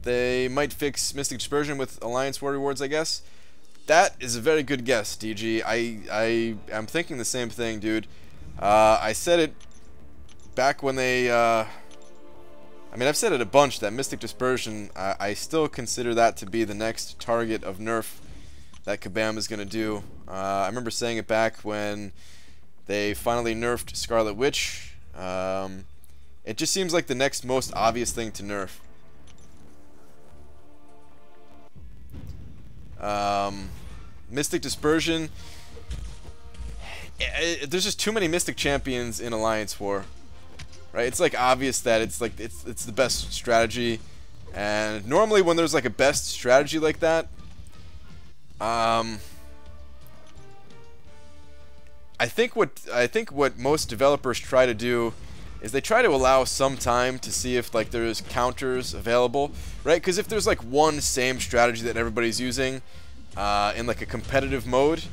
They might fix Mystic Dispersion with Alliance War rewards, I guess. That is a very good guess, DG. I am thinking the same thing, dude. I said it back when they... I mean, I've said it a bunch, that Mystic Dispersion, I still consider that to be the next target of nerf that Kabam is going to do. I remember saying it back when they finally nerfed Scarlet Witch. It just seems like the next most obvious thing to nerf. Mystic Dispersion, there's just too many Mystic Champions in Alliance War, right? It's like obvious that it's the best strategy, and normally when there's like a best strategy like that, I think what most developers try to do is they try to allow some time to see if like there's counters available, right? Because if there's like one same strategy that everybody's using in like a competitive mode,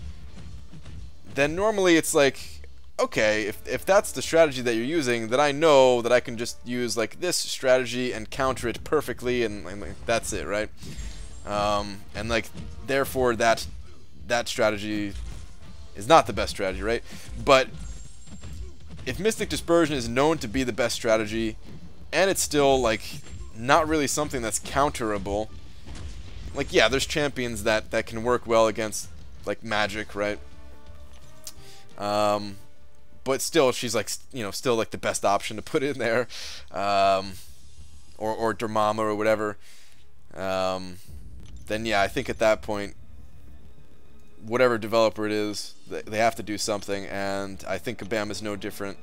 then normally it's like, okay, if that's the strategy that you're using, then I know that I can just use like this strategy and counter it perfectly, and like, that's it, right? And like therefore that strategy is not the best strategy, right? But if Mystic Dispersion is known to be the best strategy, and it's still like not really something that's counterable, like yeah, there's champions that can work well against like magic, right? But still, she's like, you know, still like the best option to put in there, or Dormammu or whatever. Then yeah, I think at that point, whatever developer it is, they have to do something, and I think Kabam is no different.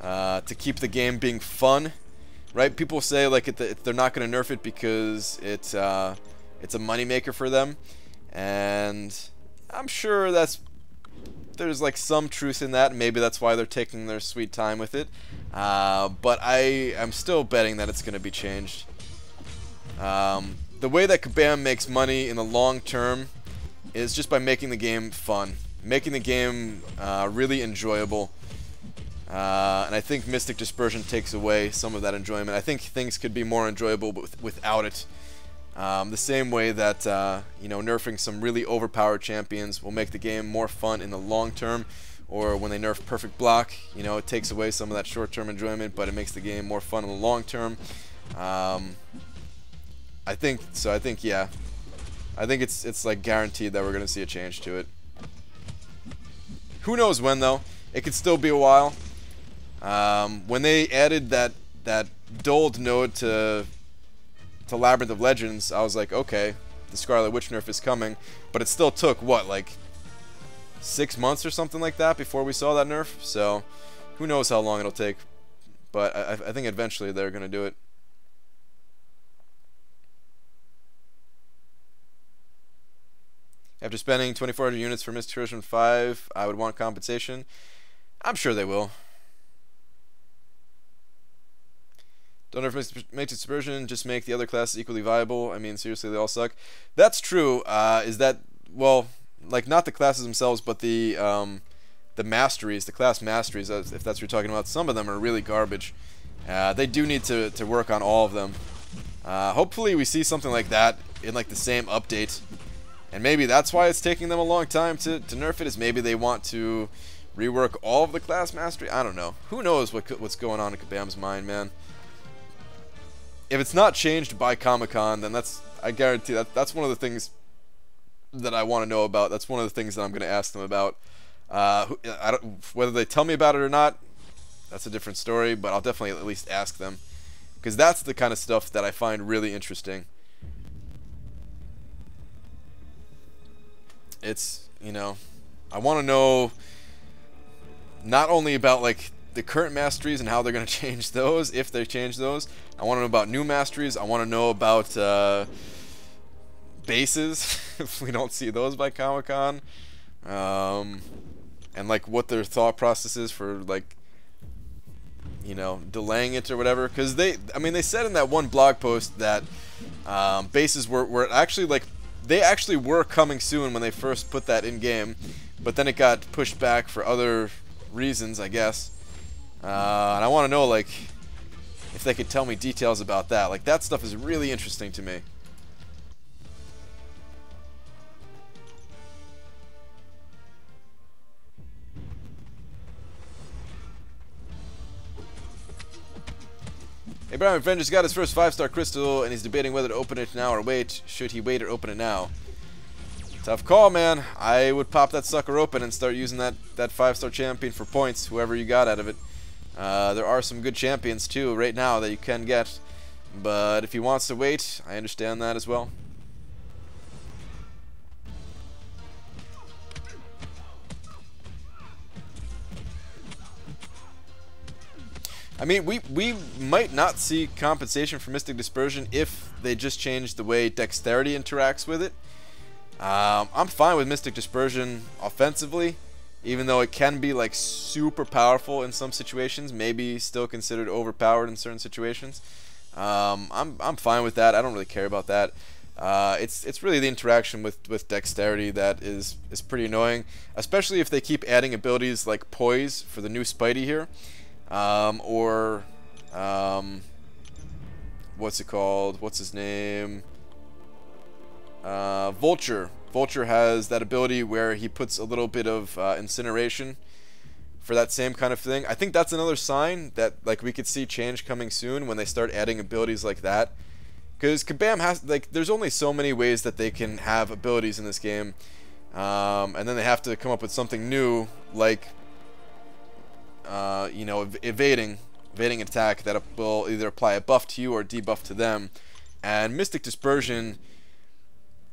To keep the game being fun, right? People say like they're not going to nerf it because it's a moneymaker for them, and I'm sure there's like some truth in that. Maybe that's why they're taking their sweet time with it. But I am still betting that it's going to be changed. The way that Kabam makes money in the long term is just by making the game fun, making the game really enjoyable. And I think Mystic Dispersion takes away some of that enjoyment. I think things could be more enjoyable without it. The same way that you know, nerfing some really overpowered champions will make the game more fun in the long term, or when they nerf Perfect Block, you know, it takes away some of that short-term enjoyment, but it makes the game more fun in the long term. I think yeah. I think it's like guaranteed that we're gonna see a change to it. Who knows when though? It could still be a while. When they added that dulled node to Labyrinth of Legends, I was like, okay, the Scarlet Witch nerf is coming, but it still took what, like 6 months or something like that before we saw that nerf. So who knows how long it'll take. But I think eventually they're going to do it. After spending 2,400 units for Dispersion 5, I would want compensation. I'm sure they will. Don't nerf make dispersion, just make the other classes equally viable. I mean, seriously, they all suck. That's true. Is that, well, like not the classes themselves, but the masteries, the class masteries, if that's what you're talking about. Some of them are really garbage. They do need to work on all of them. Hopefully we see something like that in like the same update. And maybe that's why it's taking them a long time to nerf it, is maybe they want to rework all of the class mastery. I don't know. Who knows what's going on in Kabam's mind, man. If it's not changed by Comic-Con, then I guarantee that's one of the things that I want to know about. That's one of the things that I'm going to ask them about. Whether they tell me about it or not, that's a different story, but I'll definitely at least ask them. Because that's the kind of stuff that I find really interesting. It's, you know, I want to know not only about like the current masteries and how they're going to change those, if they change those. I want to know about new masteries. I want to know about bases, if we don't see those by Comic-Con. And like what their thought process is for like, you know, delaying it or whatever. Because they said in that one blog post that bases were actually like, they actually were coming soon when they first put that in game, but then it got pushed back for other reasons, I guess. And I want to know, like, if they could tell me details about that. Like, that stuff is really interesting to me. Hey, Brian, my friend just got his first 5-star crystal, and he's debating whether to open it now or wait. Should he wait or open it now? Tough call, man. I would pop that sucker open and start using that 5-star champion for points, whoever you got out of it. There are some good champions, too, right now that you can get. But if he wants to wait, I understand that as well. I mean, we might not see compensation for Mystic Dispersion if they just change the way Dexterity interacts with it. I'm fine with Mystic Dispersion offensively, even though it can be like super powerful in some situations, maybe still considered overpowered in certain situations. I'm fine with that. I don't really care about that. It's really the interaction with Dexterity that is pretty annoying, especially if they keep adding abilities like Poise for the new Spidey here. What's it called? What's his name? Vulture. Vulture has that ability where he puts a little bit of incineration for that same kind of thing. I think that's another sign that like we could see change coming soon when they start adding abilities like that. Because Kabam has, like, there's only so many ways that they can have abilities in this game, and then they have to come up with something new, like you know, evading attack that will either apply a buff to you or debuff to them. And Mystic Dispersion,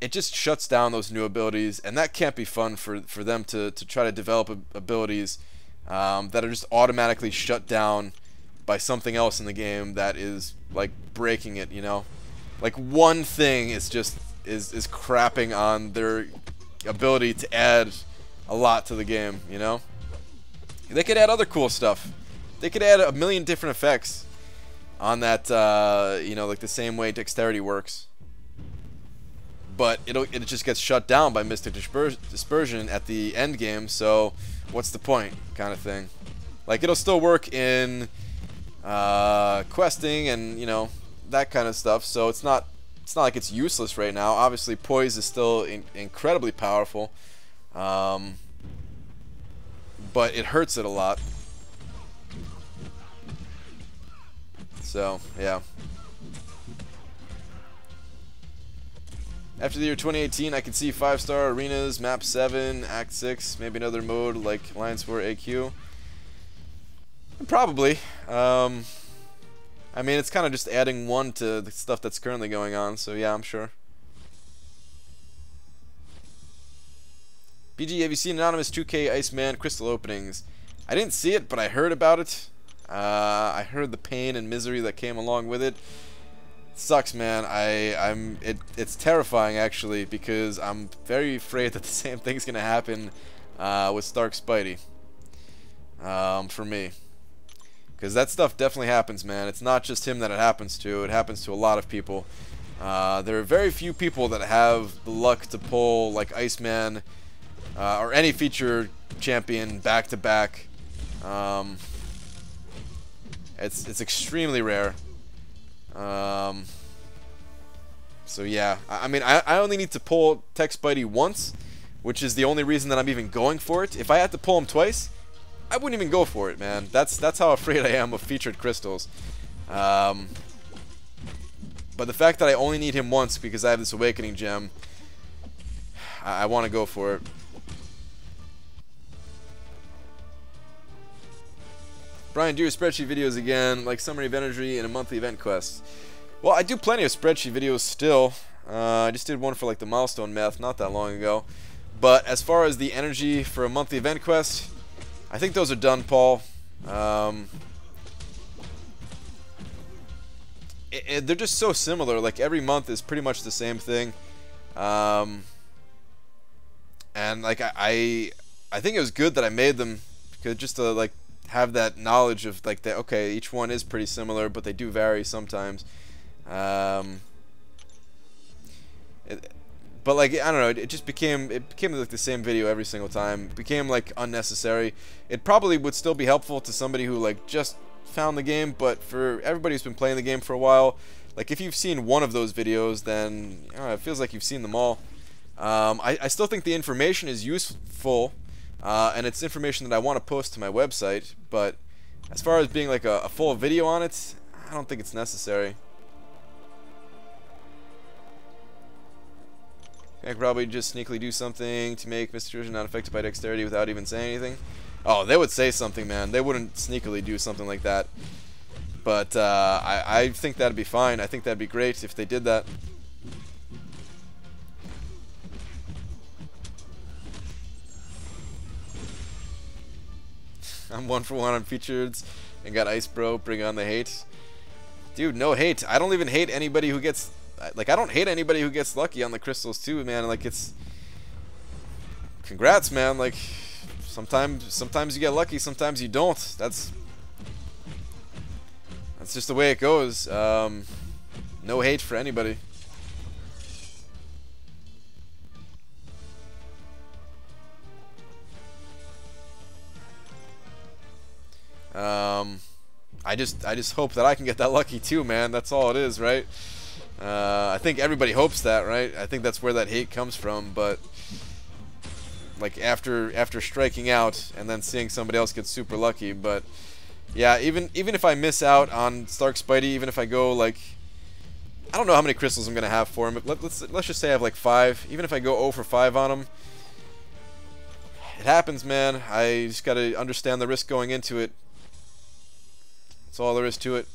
it just shuts down those new abilities, and that can't be fun for them to try to develop abilities that are just automatically shut down by something else in the game that is like breaking it, you know? Like one thing is just is crapping on their ability to add a lot to the game, you know? They could add other cool stuff. They could add a million different effects on that, you know, like the same way Dexterity works. But it just gets shut down by Mystic Dispersion at the end game, so what's the point, kind of thing. Like, it'll still work in questing and, you know, that kind of stuff, so it's not like it's useless right now. Obviously, Poise is still incredibly powerful. But it hurts it a lot. So, yeah. After the year 2018, I can see 5-star arenas, map 7, act 6, maybe another mode like Alliance War AQ. Probably. I mean, it's kind of just adding one to the stuff that's currently going on, so yeah, I'm sure. BG, have you seen Anonymous 2K Iceman crystal openings? I didn't see it, but I heard about it. I heard the pain and misery that came along with it. Sucks, man. It's terrifying actually, because I'm very afraid that the same thing's gonna happen with Stark Spidey. For me, because that stuff definitely happens, man. It's not just him that it happens to. It happens to a lot of people. There are very few people that have the luck to pull like Iceman or any feature champion back to back. It's extremely rare. So yeah, I mean, I only need to pull Tech Spidey once, which is the only reason that I'm even going for it. If I had to pull him twice, I wouldn't even go for it, man. That's how afraid I am of featured crystals. But the fact that I only need him once because I have this Awakening Gem, I want to go for it. Brian, do your spreadsheet videos again, like summary of energy and a monthly event quest. Well, I do plenty of spreadsheet videos still. I just did one for like the milestone math not that long ago. But as far as the energy for a monthly event quest, I think those are done, Paul. They're just so similar. Like every month is pretty much the same thing. And like I think it was good that I made them, because just to like have that knowledge of like that. Okay, each one is pretty similar, but they do vary sometimes. But like, I don't know, it just became like the same video every single time. It became like unnecessary. It probably would still be helpful to somebody who like just found the game, but for everybody who's been playing the game for a while, like if you've seen one of those videos, then it feels like you've seen them all. I still think the information is useful, and it's information that I want to post to my website, but as far as being like a full video on it, I don't think it's necessary. I could probably just sneakily do something to make Mr. not affected by dexterity without even saying anything. Oh, they would say something, man. They wouldn't sneakily do something like that. But I think that'd be fine. I think that'd be great if they did that. I'm 1 for 1 on features and got Ice Bro. Bring on the hate. Dude, no hate. I don't even hate anybody who gets... Like, I don't hate anybody who gets lucky on the crystals too, man. Like, it's... Congrats, man. Like, sometimes you get lucky, sometimes you don't. That's just the way it goes. No hate for anybody. I just hope that I can get that lucky too, man. That's all it is, right? I think everybody hopes that, right? I think that's where that hate comes from, but like after striking out and then seeing somebody else get super lucky. But yeah, even if I miss out on Stark Spidey, even if I go like, I don't know how many crystals I'm gonna have for him, but let's just say I have like 5. Even if I go 0 for 5 on him, it happens, man. I just gotta understand the risk going into it. That's all there is to it.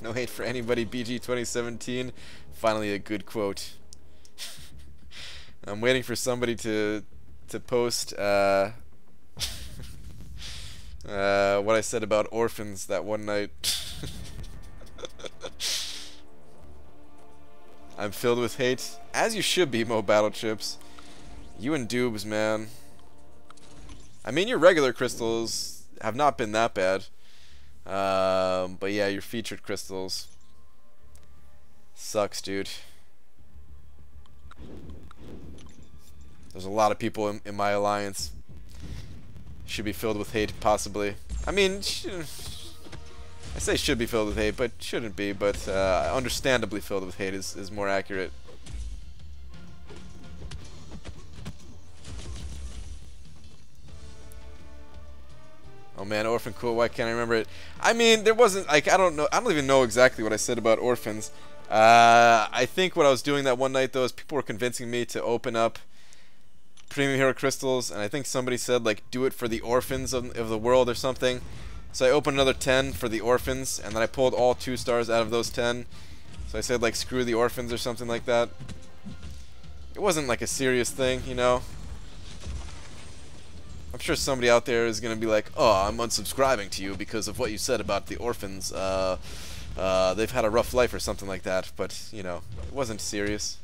No hate for anybody, BG 2017. Finally a good quote. I'm waiting for somebody to post what I said about orphans that one night. I'm filled with hate. As you should be, Mo Battlechips. You and Dubes, man. I mean, your regular crystals have not been that bad. But yeah, your featured crystals sucks, dude. There's a lot of people in my alliance. Should be filled with hate, possibly. I mean, I say should be filled with hate, but shouldn't be. But understandably filled with hate is more accurate. Oh man, Orphan cool. Why can't I remember it? I mean, there wasn't like I don't even know exactly what I said about orphans. I think what I was doing that one night though is people were convincing me to open up premium hero crystals, and I think somebody said like do it for the orphans of the world or something. So I opened another 10 for the orphans, and then I pulled all 2 stars out of those 10. So I said like screw the orphans or something like that. It wasn't like a serious thing, you know. I'm sure somebody out there is gonna be like, oh, I'm unsubscribing to you because of what you said about the orphans. They've had a rough life or something like that, but you know, it wasn't serious.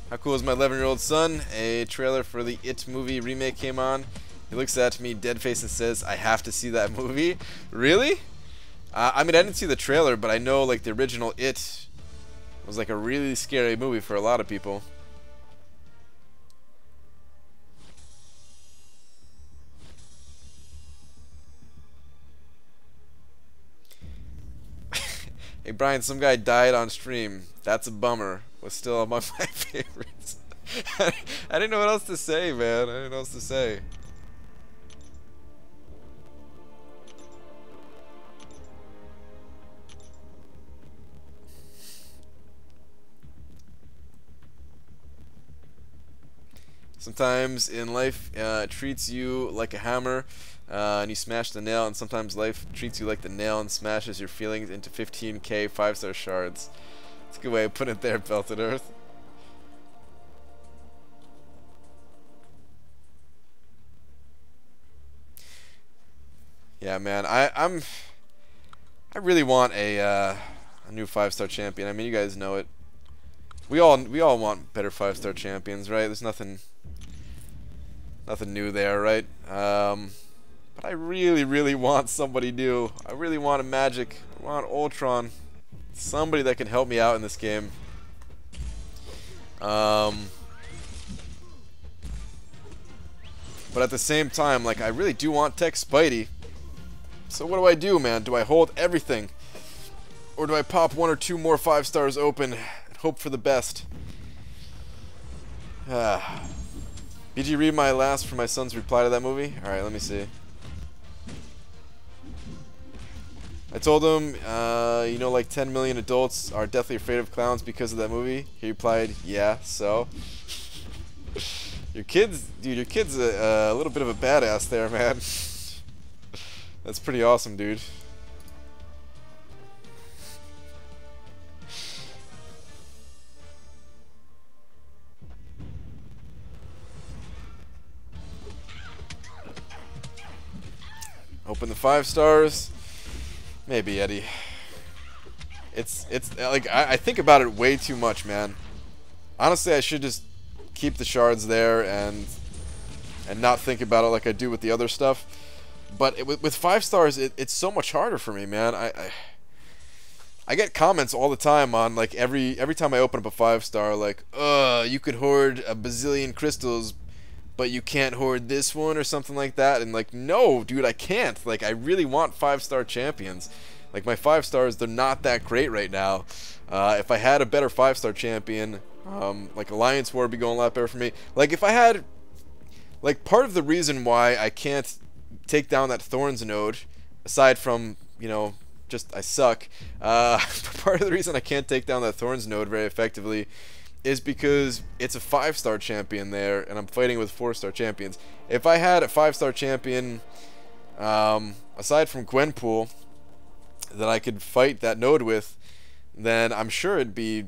How cool is my 11-year-old son? A trailer for the It movie remake came on. He looks at me dead face and says, I have to see that movie. Really? I mean, I didn't see the trailer, but I know like the original It was like a really scary movie for a lot of people. Hey Brian, some guy died on stream. That's a bummer. Was still among my favorites. I didn't know what else to say, man. I didn't know what else to say. Sometimes in life it treats you like a hammer and you smash the nail, and sometimes life treats you like the nail and smashes your feelings into 15k 5-star shards. That's a good way of putting it there, Belted Earth. Yeah, man, I really want a new 5-star champion. I mean, you guys know it. We all want better 5-star champions, right? There's nothing new there, right? But I really want somebody new. I really want a Magic. I want Ultron. Somebody that can help me out in this game. But at the same time, like, I really do want Tech Spidey. So what do I do, man? Do I hold everything? Or do I pop 1 or 2 more 5 stars open and hope for the best? Did you read my last for my son's reply to that movie? Alright, let me see. I told him, you know, like 10 million adults are deathly afraid of clowns because of that movie. He replied, yeah, so. Your kid's a little bit of a badass there, man. That's pretty awesome, dude. Open the 5 stars. Maybe, Eddie. It's like I think about it way too much, man. Honestly, I should just keep the shards there and not think about it like I do with the other stuff. But with 5 stars, it's so much harder for me, man. I get comments all the time on like every time I open up a 5 star, like, you could hoard a bazillion crystals, but you can't hoard this one or something like that. And like, no, dude, I can't. Like, I really want 5-star champions. Like, my 5 stars, they're not that great right now. If I had a better 5-star champion, like Alliance War would be going a lot better for me. Like, if I had, like, part of the reason why I can't take down that Thorns node, aside from, you know, just I suck, part of the reason I can't take down that Thorns node very effectively is because it's a 5-star champion there, and I'm fighting with 4-star champions. If I had a 5-star champion, aside from Gwenpool, that I could fight that node with, then I'm sure it'd be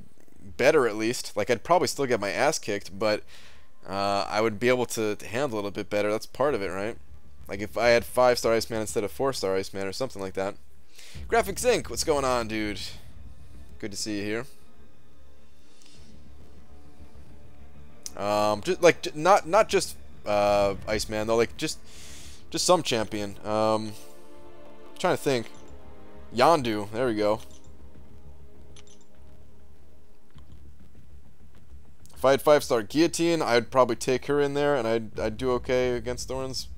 better at least. Like, I'd probably still get my ass kicked, but I would be able to handle it a bit better. That's part of it, right? Like, if I had 5-star Iceman instead of 4-star Iceman or something like that. Graphics Inc., what's going on, dude? Good to see you here. Just like not just Iceman though, like just some champion. Trying to think. Yondu, there we go. If I had 5-star Guillotine, I'd probably take her in there, and I'd do okay against Thorns.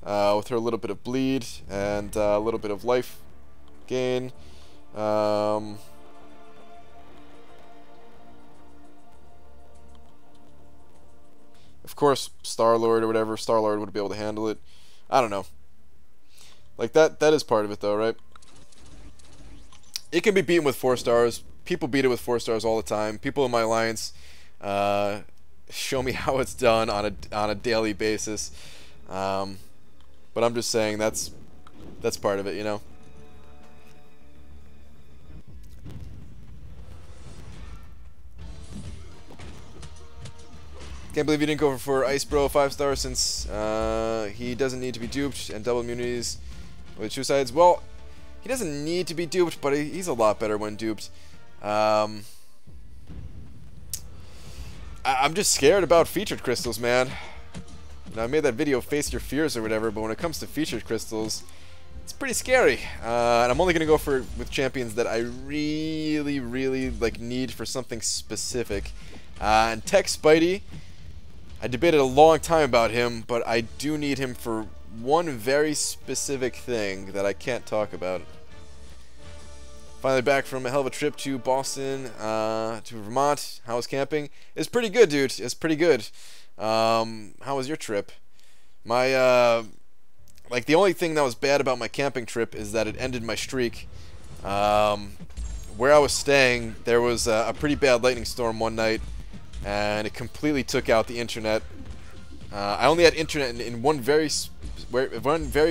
With her a little bit of bleed and a little bit of life gain. If
Of course, Star-Lord or whatever, Star-Lord would be able to handle it. I don't know. Like, that is part of it, though, right? It can be beaten with 4 stars. People beat it with 4 stars all the time. People in my alliance show me how it's done on a daily basis. But I'm just saying that's part of it, you know? Can't believe you didn't go for Ice Bro 5 stars since he doesn't need to be duped and double immunities with suicides. Well, he doesn't need to be duped, but he's a lot better when duped. I'm just scared about featured crystals, man. You know, I made that video, Face Your Fears or whatever, but when it comes to featured crystals, it's pretty scary. And I'm only gonna go with champions that I really, really like need for something specific. And Tech Spidey, I debated a long time about him, but I do need him for one very specific thing that I can't talk about. Finally back from a hell of a trip to Boston, to Vermont. How was camping? It's pretty good, dude. It's pretty good. How was your trip? My, like, the only thing that was bad about my camping trip is that it ended my streak. Where I was staying, there was a pretty bad lightning storm one night, and it completely took out the internet. I only had internet in one very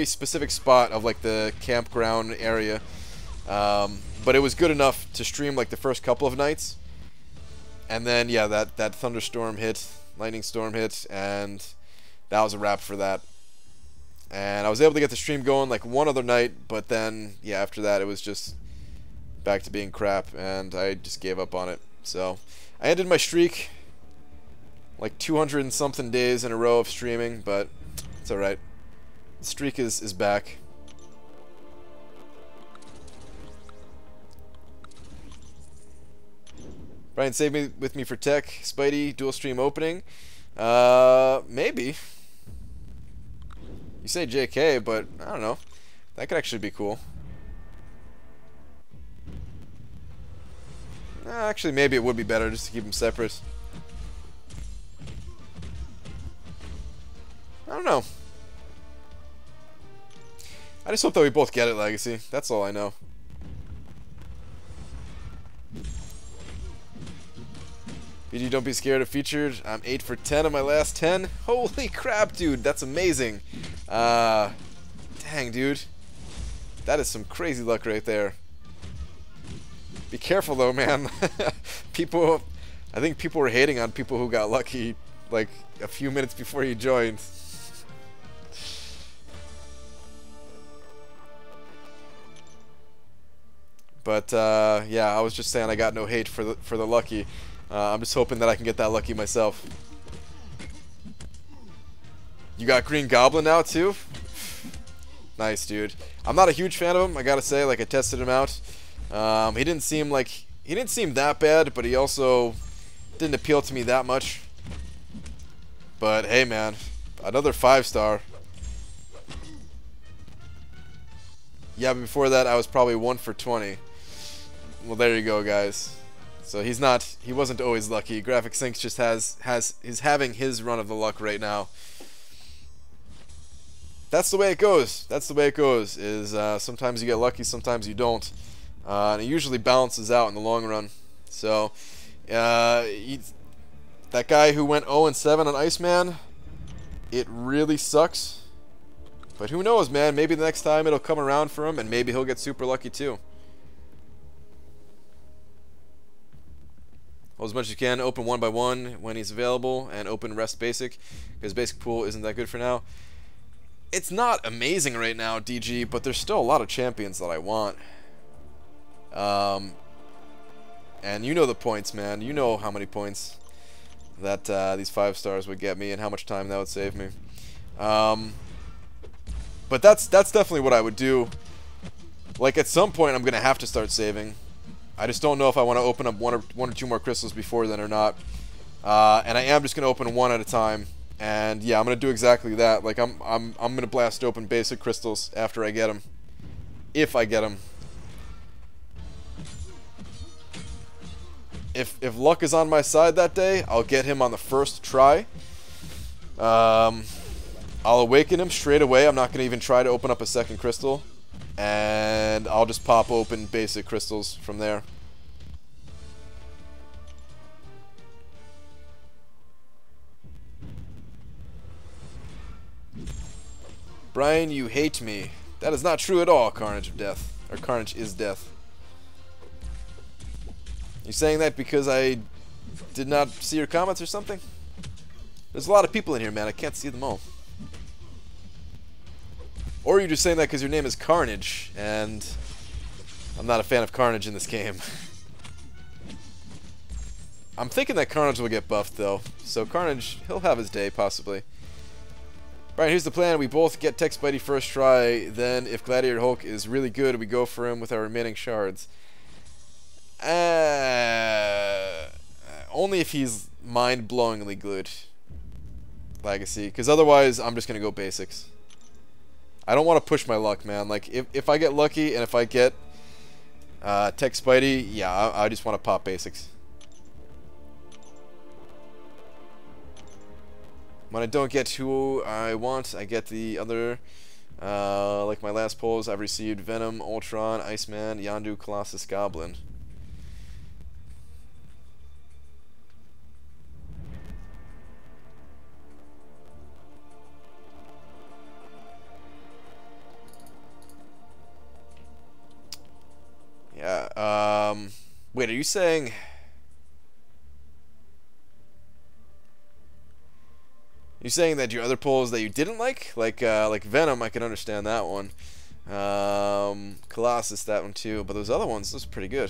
specific spot of like the campground area, but it was good enough to stream like the first couple of nights. And then yeah, that thunderstorm hit, lightning storm hit, and that was a wrap for that. And I was able to get the stream going like one other night, but then yeah, after that it was just back to being crap, and I just gave up on it. So I ended my streak like 200 and something days in a row of streaming, but it's alright. The streak is back. Brian, save me with me for tech. Spidey, dual stream opening. Maybe. You say JK, but I don't know. That could actually be cool. Actually, maybe it would be better just to keep them separate. I don't know. I just hope that we both get it, Legacy. That's all I know. BG, don't be scared of featured. I'm 8 for 10 on my last 10. Holy crap, dude. That's amazing. Dang, dude. That is some crazy luck right there. Be careful, though, man. I think people were hating on people who got lucky, like, a few minutes before you joined. But yeah, I was just saying I got no hate for the lucky. I'm just hoping that I can get that lucky myself. You got Green Goblin now too? Nice, dude. I'm not a huge fan of him, I gotta say. Like, I tested him out. He didn't seem that bad, but he also didn't appeal to me that much. But hey, man, another 5-star. Yeah, but before that I was probably 1 for 20. Well, there you go, guys. So he wasn't always lucky. Graphic Syncs just is having his run of the luck right now. That's the way it goes. That's the way it goes. Is sometimes you get lucky, sometimes you don't, and it usually balances out in the long run. So, that guy who went 0-7 on Iceman, it really sucks. But who knows, man? Maybe the next time it'll come around for him, and maybe he'll get super lucky too. Hold as much as you can. Open 1 by 1 when he's available, and open rest basic, because basic pool isn't that good for now. It's not amazing right now, DG, but there's still a lot of champions that I want. And you know the points, man. You know how many points that these 5-stars would get me, and how much time that would save me. But that's definitely what I would do. Like, at some point, I'm gonna have to start saving. I just don't know if I want to open up one or two more crystals before then or not. And I am just gonna open one at a time. And yeah, I'm gonna do exactly that. Like, I'm gonna blast open basic crystals after I get them, if I get them. If luck is on my side that day, I'll get him on the first try. I'll awaken him straight away. I'm not going to even try to open up a second crystal. And I'll just pop open basic crystals from there. Brian, you hate me. That is not true at all, Carnage of Death. Or Carnage is Death. You saying that because I did not see your comments or something? There's a lot of people in here, man. I can't see them all. Or you're just saying that because your name is Carnage, and I'm not a fan of Carnage in this game. I'm thinking that Carnage will get buffed, though. So Carnage, he'll have his day, possibly. Right, here's the plan. We both get Tech Spidey first try. Then, if Gladiator Hulk is really good, we go for him with our remaining shards. Only if he's mind-blowingly good. Legacy. Because otherwise, I'm just going to go basics. I don't want to push my luck, man. Like, if I get lucky and if I get Tech Spidey, yeah, I just want to pop basics. When I don't get who I want, I get the other. Like my last polls, I've received Venom, Ultron, Iceman, Yondu, Colossus, Goblin. Yeah, wait, are you saying... You're saying that your other pulls that you didn't like Venom, I can understand that one. Colossus, that one too. But those other ones, those are pretty good.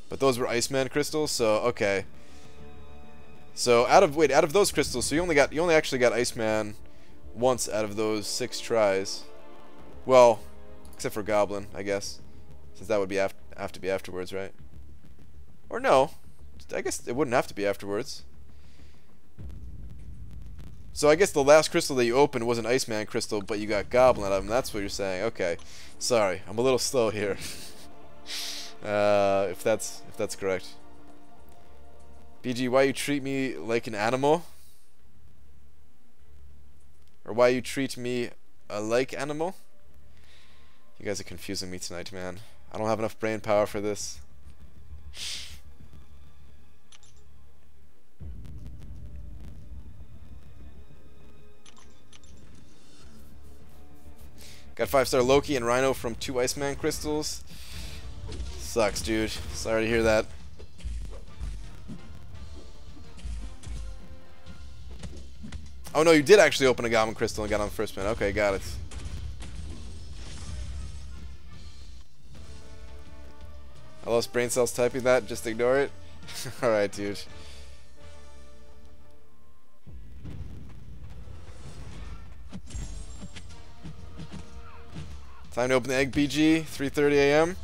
But those were Iceman crystals, so okay. So out of those crystals, so you only actually got Iceman once out of those 6 tries. Well, except for Goblin, I guess, since that would be have to be afterwards, right? Or no, I guess it wouldn't have to be afterwards. So I guess the last crystal that you opened was an Iceman crystal, but you got Goblin out of him. That's what you're saying. Okay, sorry, I'm a little slow here. If that's correct. BG, why you treat me like an animal? Or why you treat me like animal? You guys are confusing me tonight, man. I don't have enough brain power for this. Got 5-star Loki and Rhino from 2 Iceman crystals. Sucks, dude. Sorry to hear that. Oh no, you did actually open a Goblin crystal and got on the first spin. Okay, got it. I lost brain cells typing that. Just ignore it. Alright, dude. Time to open the egg, BG. 3:30 a.m.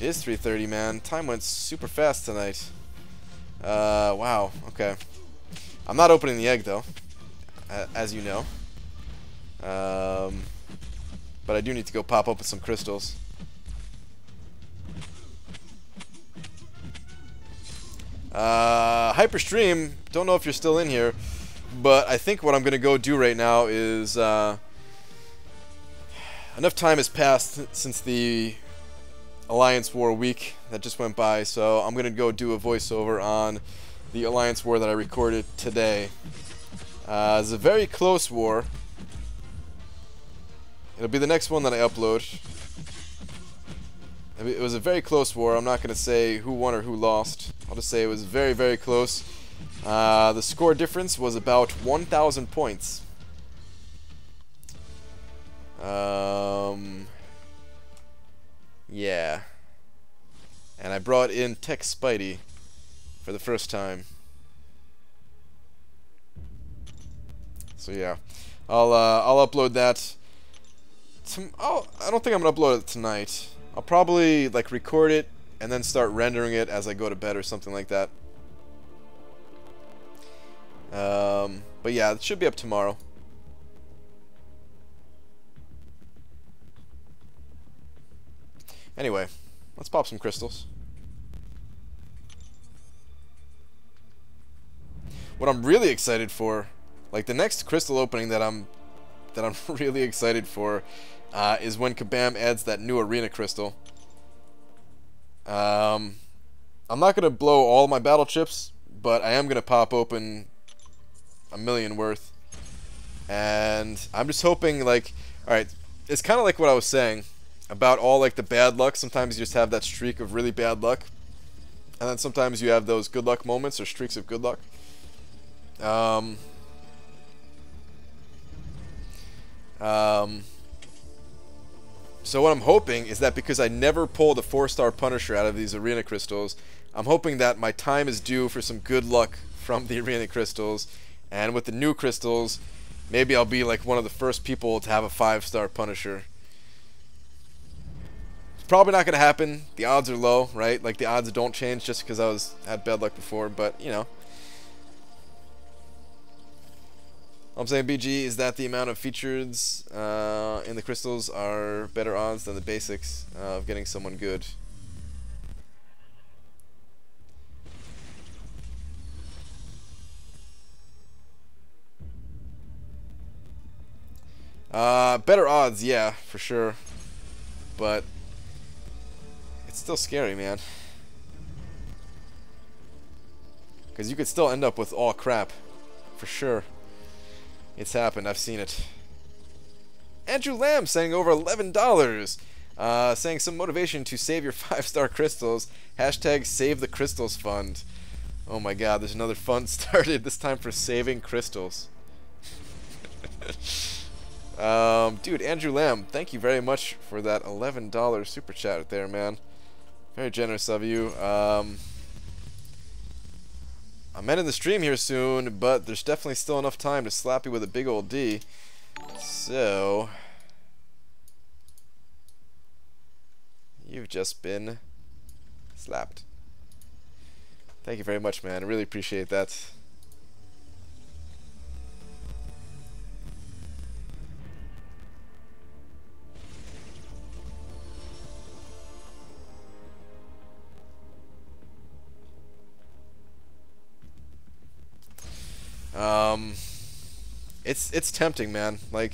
It is 3:30, man. Time went super fast tonight. Wow. Okay. I'm not opening the egg, though. As you know. But I do need to go pop open some crystals. Hyperstream, don't know if you're still in here, but I think what I'm going to go do right now is... enough time has passed since the Alliance War week that just went by, so I'm going to go do a voiceover on the Alliance War that I recorded today. It's a very close war. It'll be the next one that I upload. It was a very close war. I'm not going to say who won or who lost. I'll just say it was very, very close. The score difference was about 1,000 points. Yeah. And I brought in Tech Spidey for the first time. So yeah, I'll upload that. I don't think I'm gonna upload it tonight. I'll probably like record it and then start rendering it as I go to bed or something like that. But yeah, it should be up tomorrow. Anyway, let's pop some crystals. what I'm really excited for, like the next crystal opening that I'm really excited for, is when Kabam adds that new arena crystal. I'm not gonna blow all my battle chips, but I am gonna pop open a million worth, and I'm just hoping, like, all right, it's kind of like what I was saying about all like the bad luck. Sometimes you just have that streak of really bad luck, and then sometimes you have those good luck moments or streaks of good luck. So what I'm hoping is that because I never pull the 4-star Punisher out of these arena crystals, I'm hoping that my time is due for some good luck from the arena crystals, and with the new crystals, maybe I'll be like one of the first people to have a 5-star Punisher. It's probably not going to happen. The odds are low, right? Like, the odds don't change just because I had bad luck before, but, you know. All I'm saying, BG, is that the amount of features in the crystals are better odds than the basics of getting someone good. Better odds, yeah, for sure. But it's still scary, man. Because you could still end up with all crap, for sure. It's happened. I've seen it. Andrew Lamb saying over $11. Saying some motivation to save your 5-star crystals. Hashtag save the crystals fund. Oh my god, there's another fund started, this time for saving crystals. Dude, Andrew Lamb, thank you very much for that $11 super chat right there, man. Very generous of you. I'm ending the stream here soon, but there's definitely still enough time to slap you with a big old D. So, you've just been slapped. Thank you very much, man. I really appreciate that. It's tempting, man. I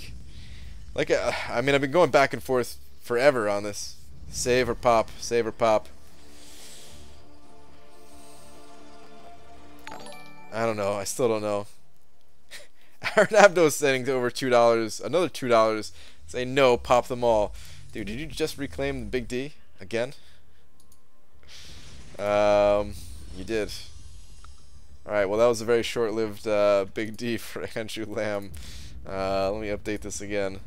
mean, I've been going back and forth forever on this. Save or pop, save or pop. I don't know. I still don't know. Arnabdo setting to over $2. Another $2. Say no, pop them all. Dude, did you just reclaim the big D again? You did. Alright, well that was a very short-lived big D for Andrew Lamb. Let me update this again.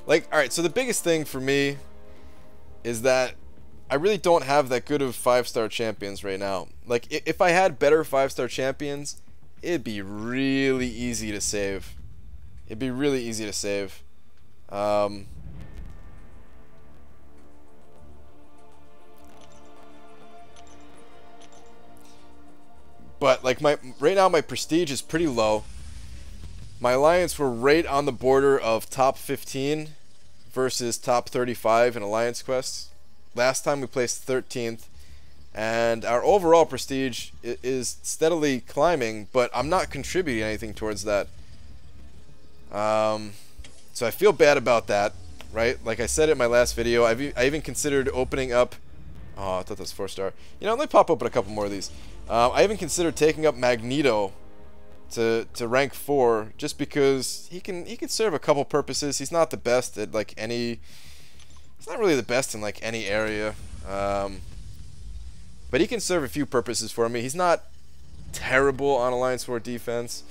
Like, alright, so the biggest thing for me is that I really don't have that good of 5-star champions right now. Like, if I had better 5-star champions, it'd be really easy to save. It'd be really easy to save. But like right now my prestige is pretty low. My alliance were right on the border of top 15 versus top 35 in alliance quests. Last time we placed 13th, and our overall prestige is steadily climbing, but I'm not contributing anything towards that. So I feel bad about that, right? Like I said in my last video, I even considered opening up. Oh, I thought that was 4-star. You know, let me pop open a couple more of these. I even considered taking up Magneto to rank 4, just because he can serve a couple purposes. He's not the best at like any. He's not really the best in like any area, but he can serve a few purposes for me. He's not terrible on Alliance War defense.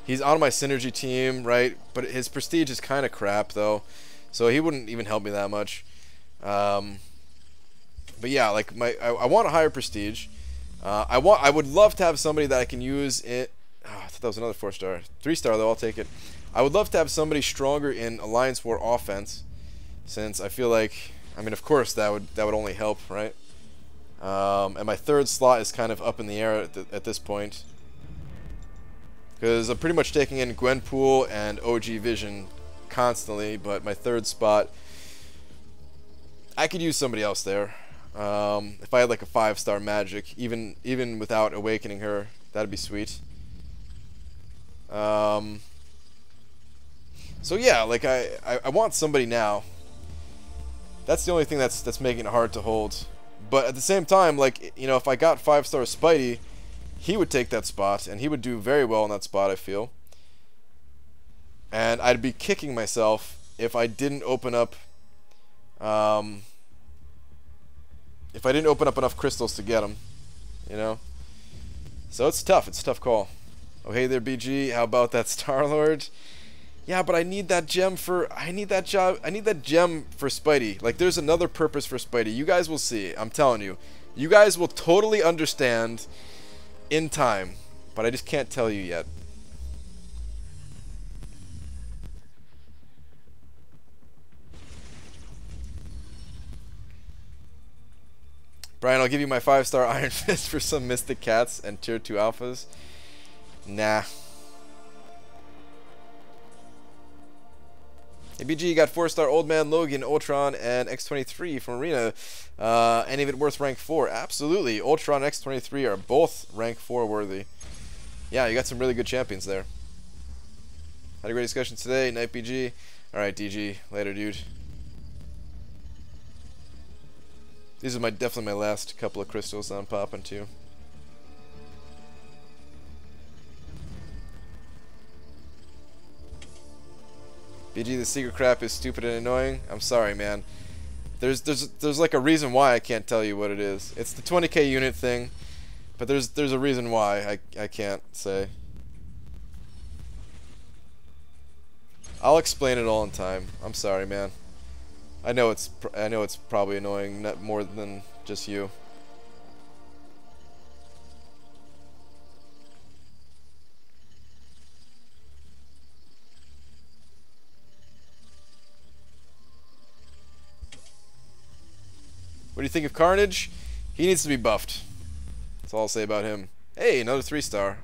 He's on my synergy team, right? But his prestige is kind of crap, though, so he wouldn't even help me that much. But yeah, like I want a higher prestige. I would love to have somebody that I can use it. Oh, I thought that was another 4-star, 3-star though. I'll take it. I would love to have somebody stronger in Alliance War offense, since I feel like, I mean, of course that would only help, right? And my 3rd slot is kind of up in the air at this point. Because I'm pretty much taking in Gwenpool and OG Vision constantly, but my third spot, I could use somebody else there. If I had like a 5-star magic, even without awakening her, that'd be sweet. So yeah, like I want somebody now. That's the only thing that's making it hard to hold. But at the same time, like, you know, if I got 5-star Spidey, he would take that spot, and he would do very well in that spot, I feel. And I'd be kicking myself if I didn't open up enough crystals to get him, you know? So it's tough. It's a tough call. Oh, hey there, BG. How about that Star-Lord? Yeah, but I need that gem for... I need that gem for Spidey. Like, there's another purpose for Spidey. You guys will see. I'm telling you. You guys will totally understand in time. But I just can't tell you yet. Brian, I'll give you my 5-star Iron Fist for some Mystic Cats and Tier 2 Alphas. Nah. Hey, BG, you got 4-star Old Man Logan, Ultron, and X-23 from Arena. Any of it worth rank 4? Absolutely. Ultron and X-23 are both rank 4 worthy. Yeah, you got some really good champions there. Had a great discussion today. Night, BG. Alright, DG. Later, dude. These are definitely my last couple of crystals I'm popping too. BG, the secret crap is stupid and annoying. I'm sorry, man. There's like a reason why I can't tell you what it is. It's the 20k unit thing, but there's a reason why I can't say. I'll explain it all in time. I'm sorry, man. I know it's probably annoying, not more than just you. What do you think of Carnage? He needs to be buffed. That's all I'll say about him. Hey, another 3-star.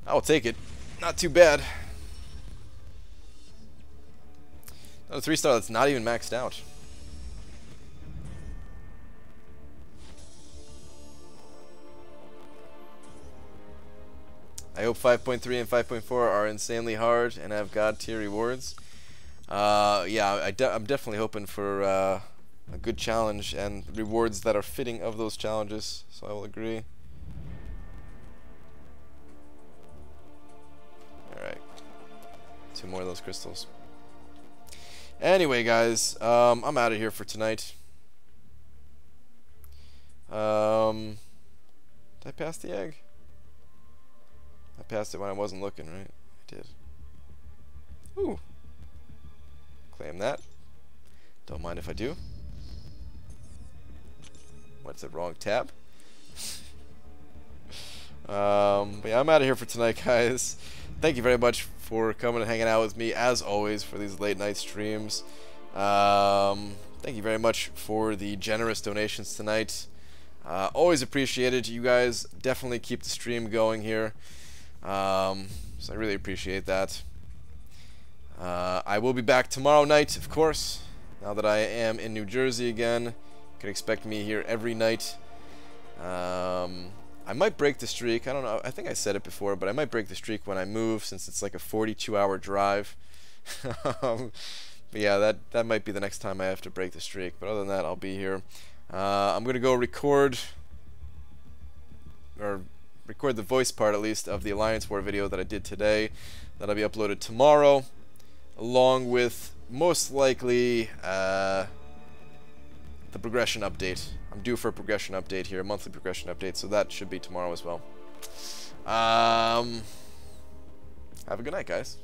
I'll take it. Not too bad. Another 3-star that's not even maxed out. I hope 5.3 and 5.4 are insanely hard and have god tier rewards. Yeah, I'm definitely hoping for a good challenge and rewards that are fitting of those challenges, so I will agree. Alright. 2 more of those crystals. Anyway, guys, I'm out of here for tonight. Did I pass the egg? I passed it when I wasn't looking, right? I did. Ooh. Claim that. Don't mind if I do. What's the wrong tab? But yeah, I'm out of here for tonight, guys. Thank you very much for coming and hanging out with me, as always, for these late night streams. Thank you very much for the generous donations tonight. Always appreciated. You guys definitely keep the stream going here. So I really appreciate that. I will be back tomorrow night, of course. Now that I am in New Jersey again, you can expect me here every night. I might break the streak. I don't know. I think I said it before, but I might break the streak when I move, since it's like a 42-hour drive. But yeah, that might be the next time I have to break the streak. But other than that, I'll be here. I'm gonna go record the voice part, at least, of the Alliance War video that I did today. That'll be uploaded tomorrow, along with most likely the progression update. I'm due for a progression update here, a monthly progression update, so that should be tomorrow as well. Have a good night, guys.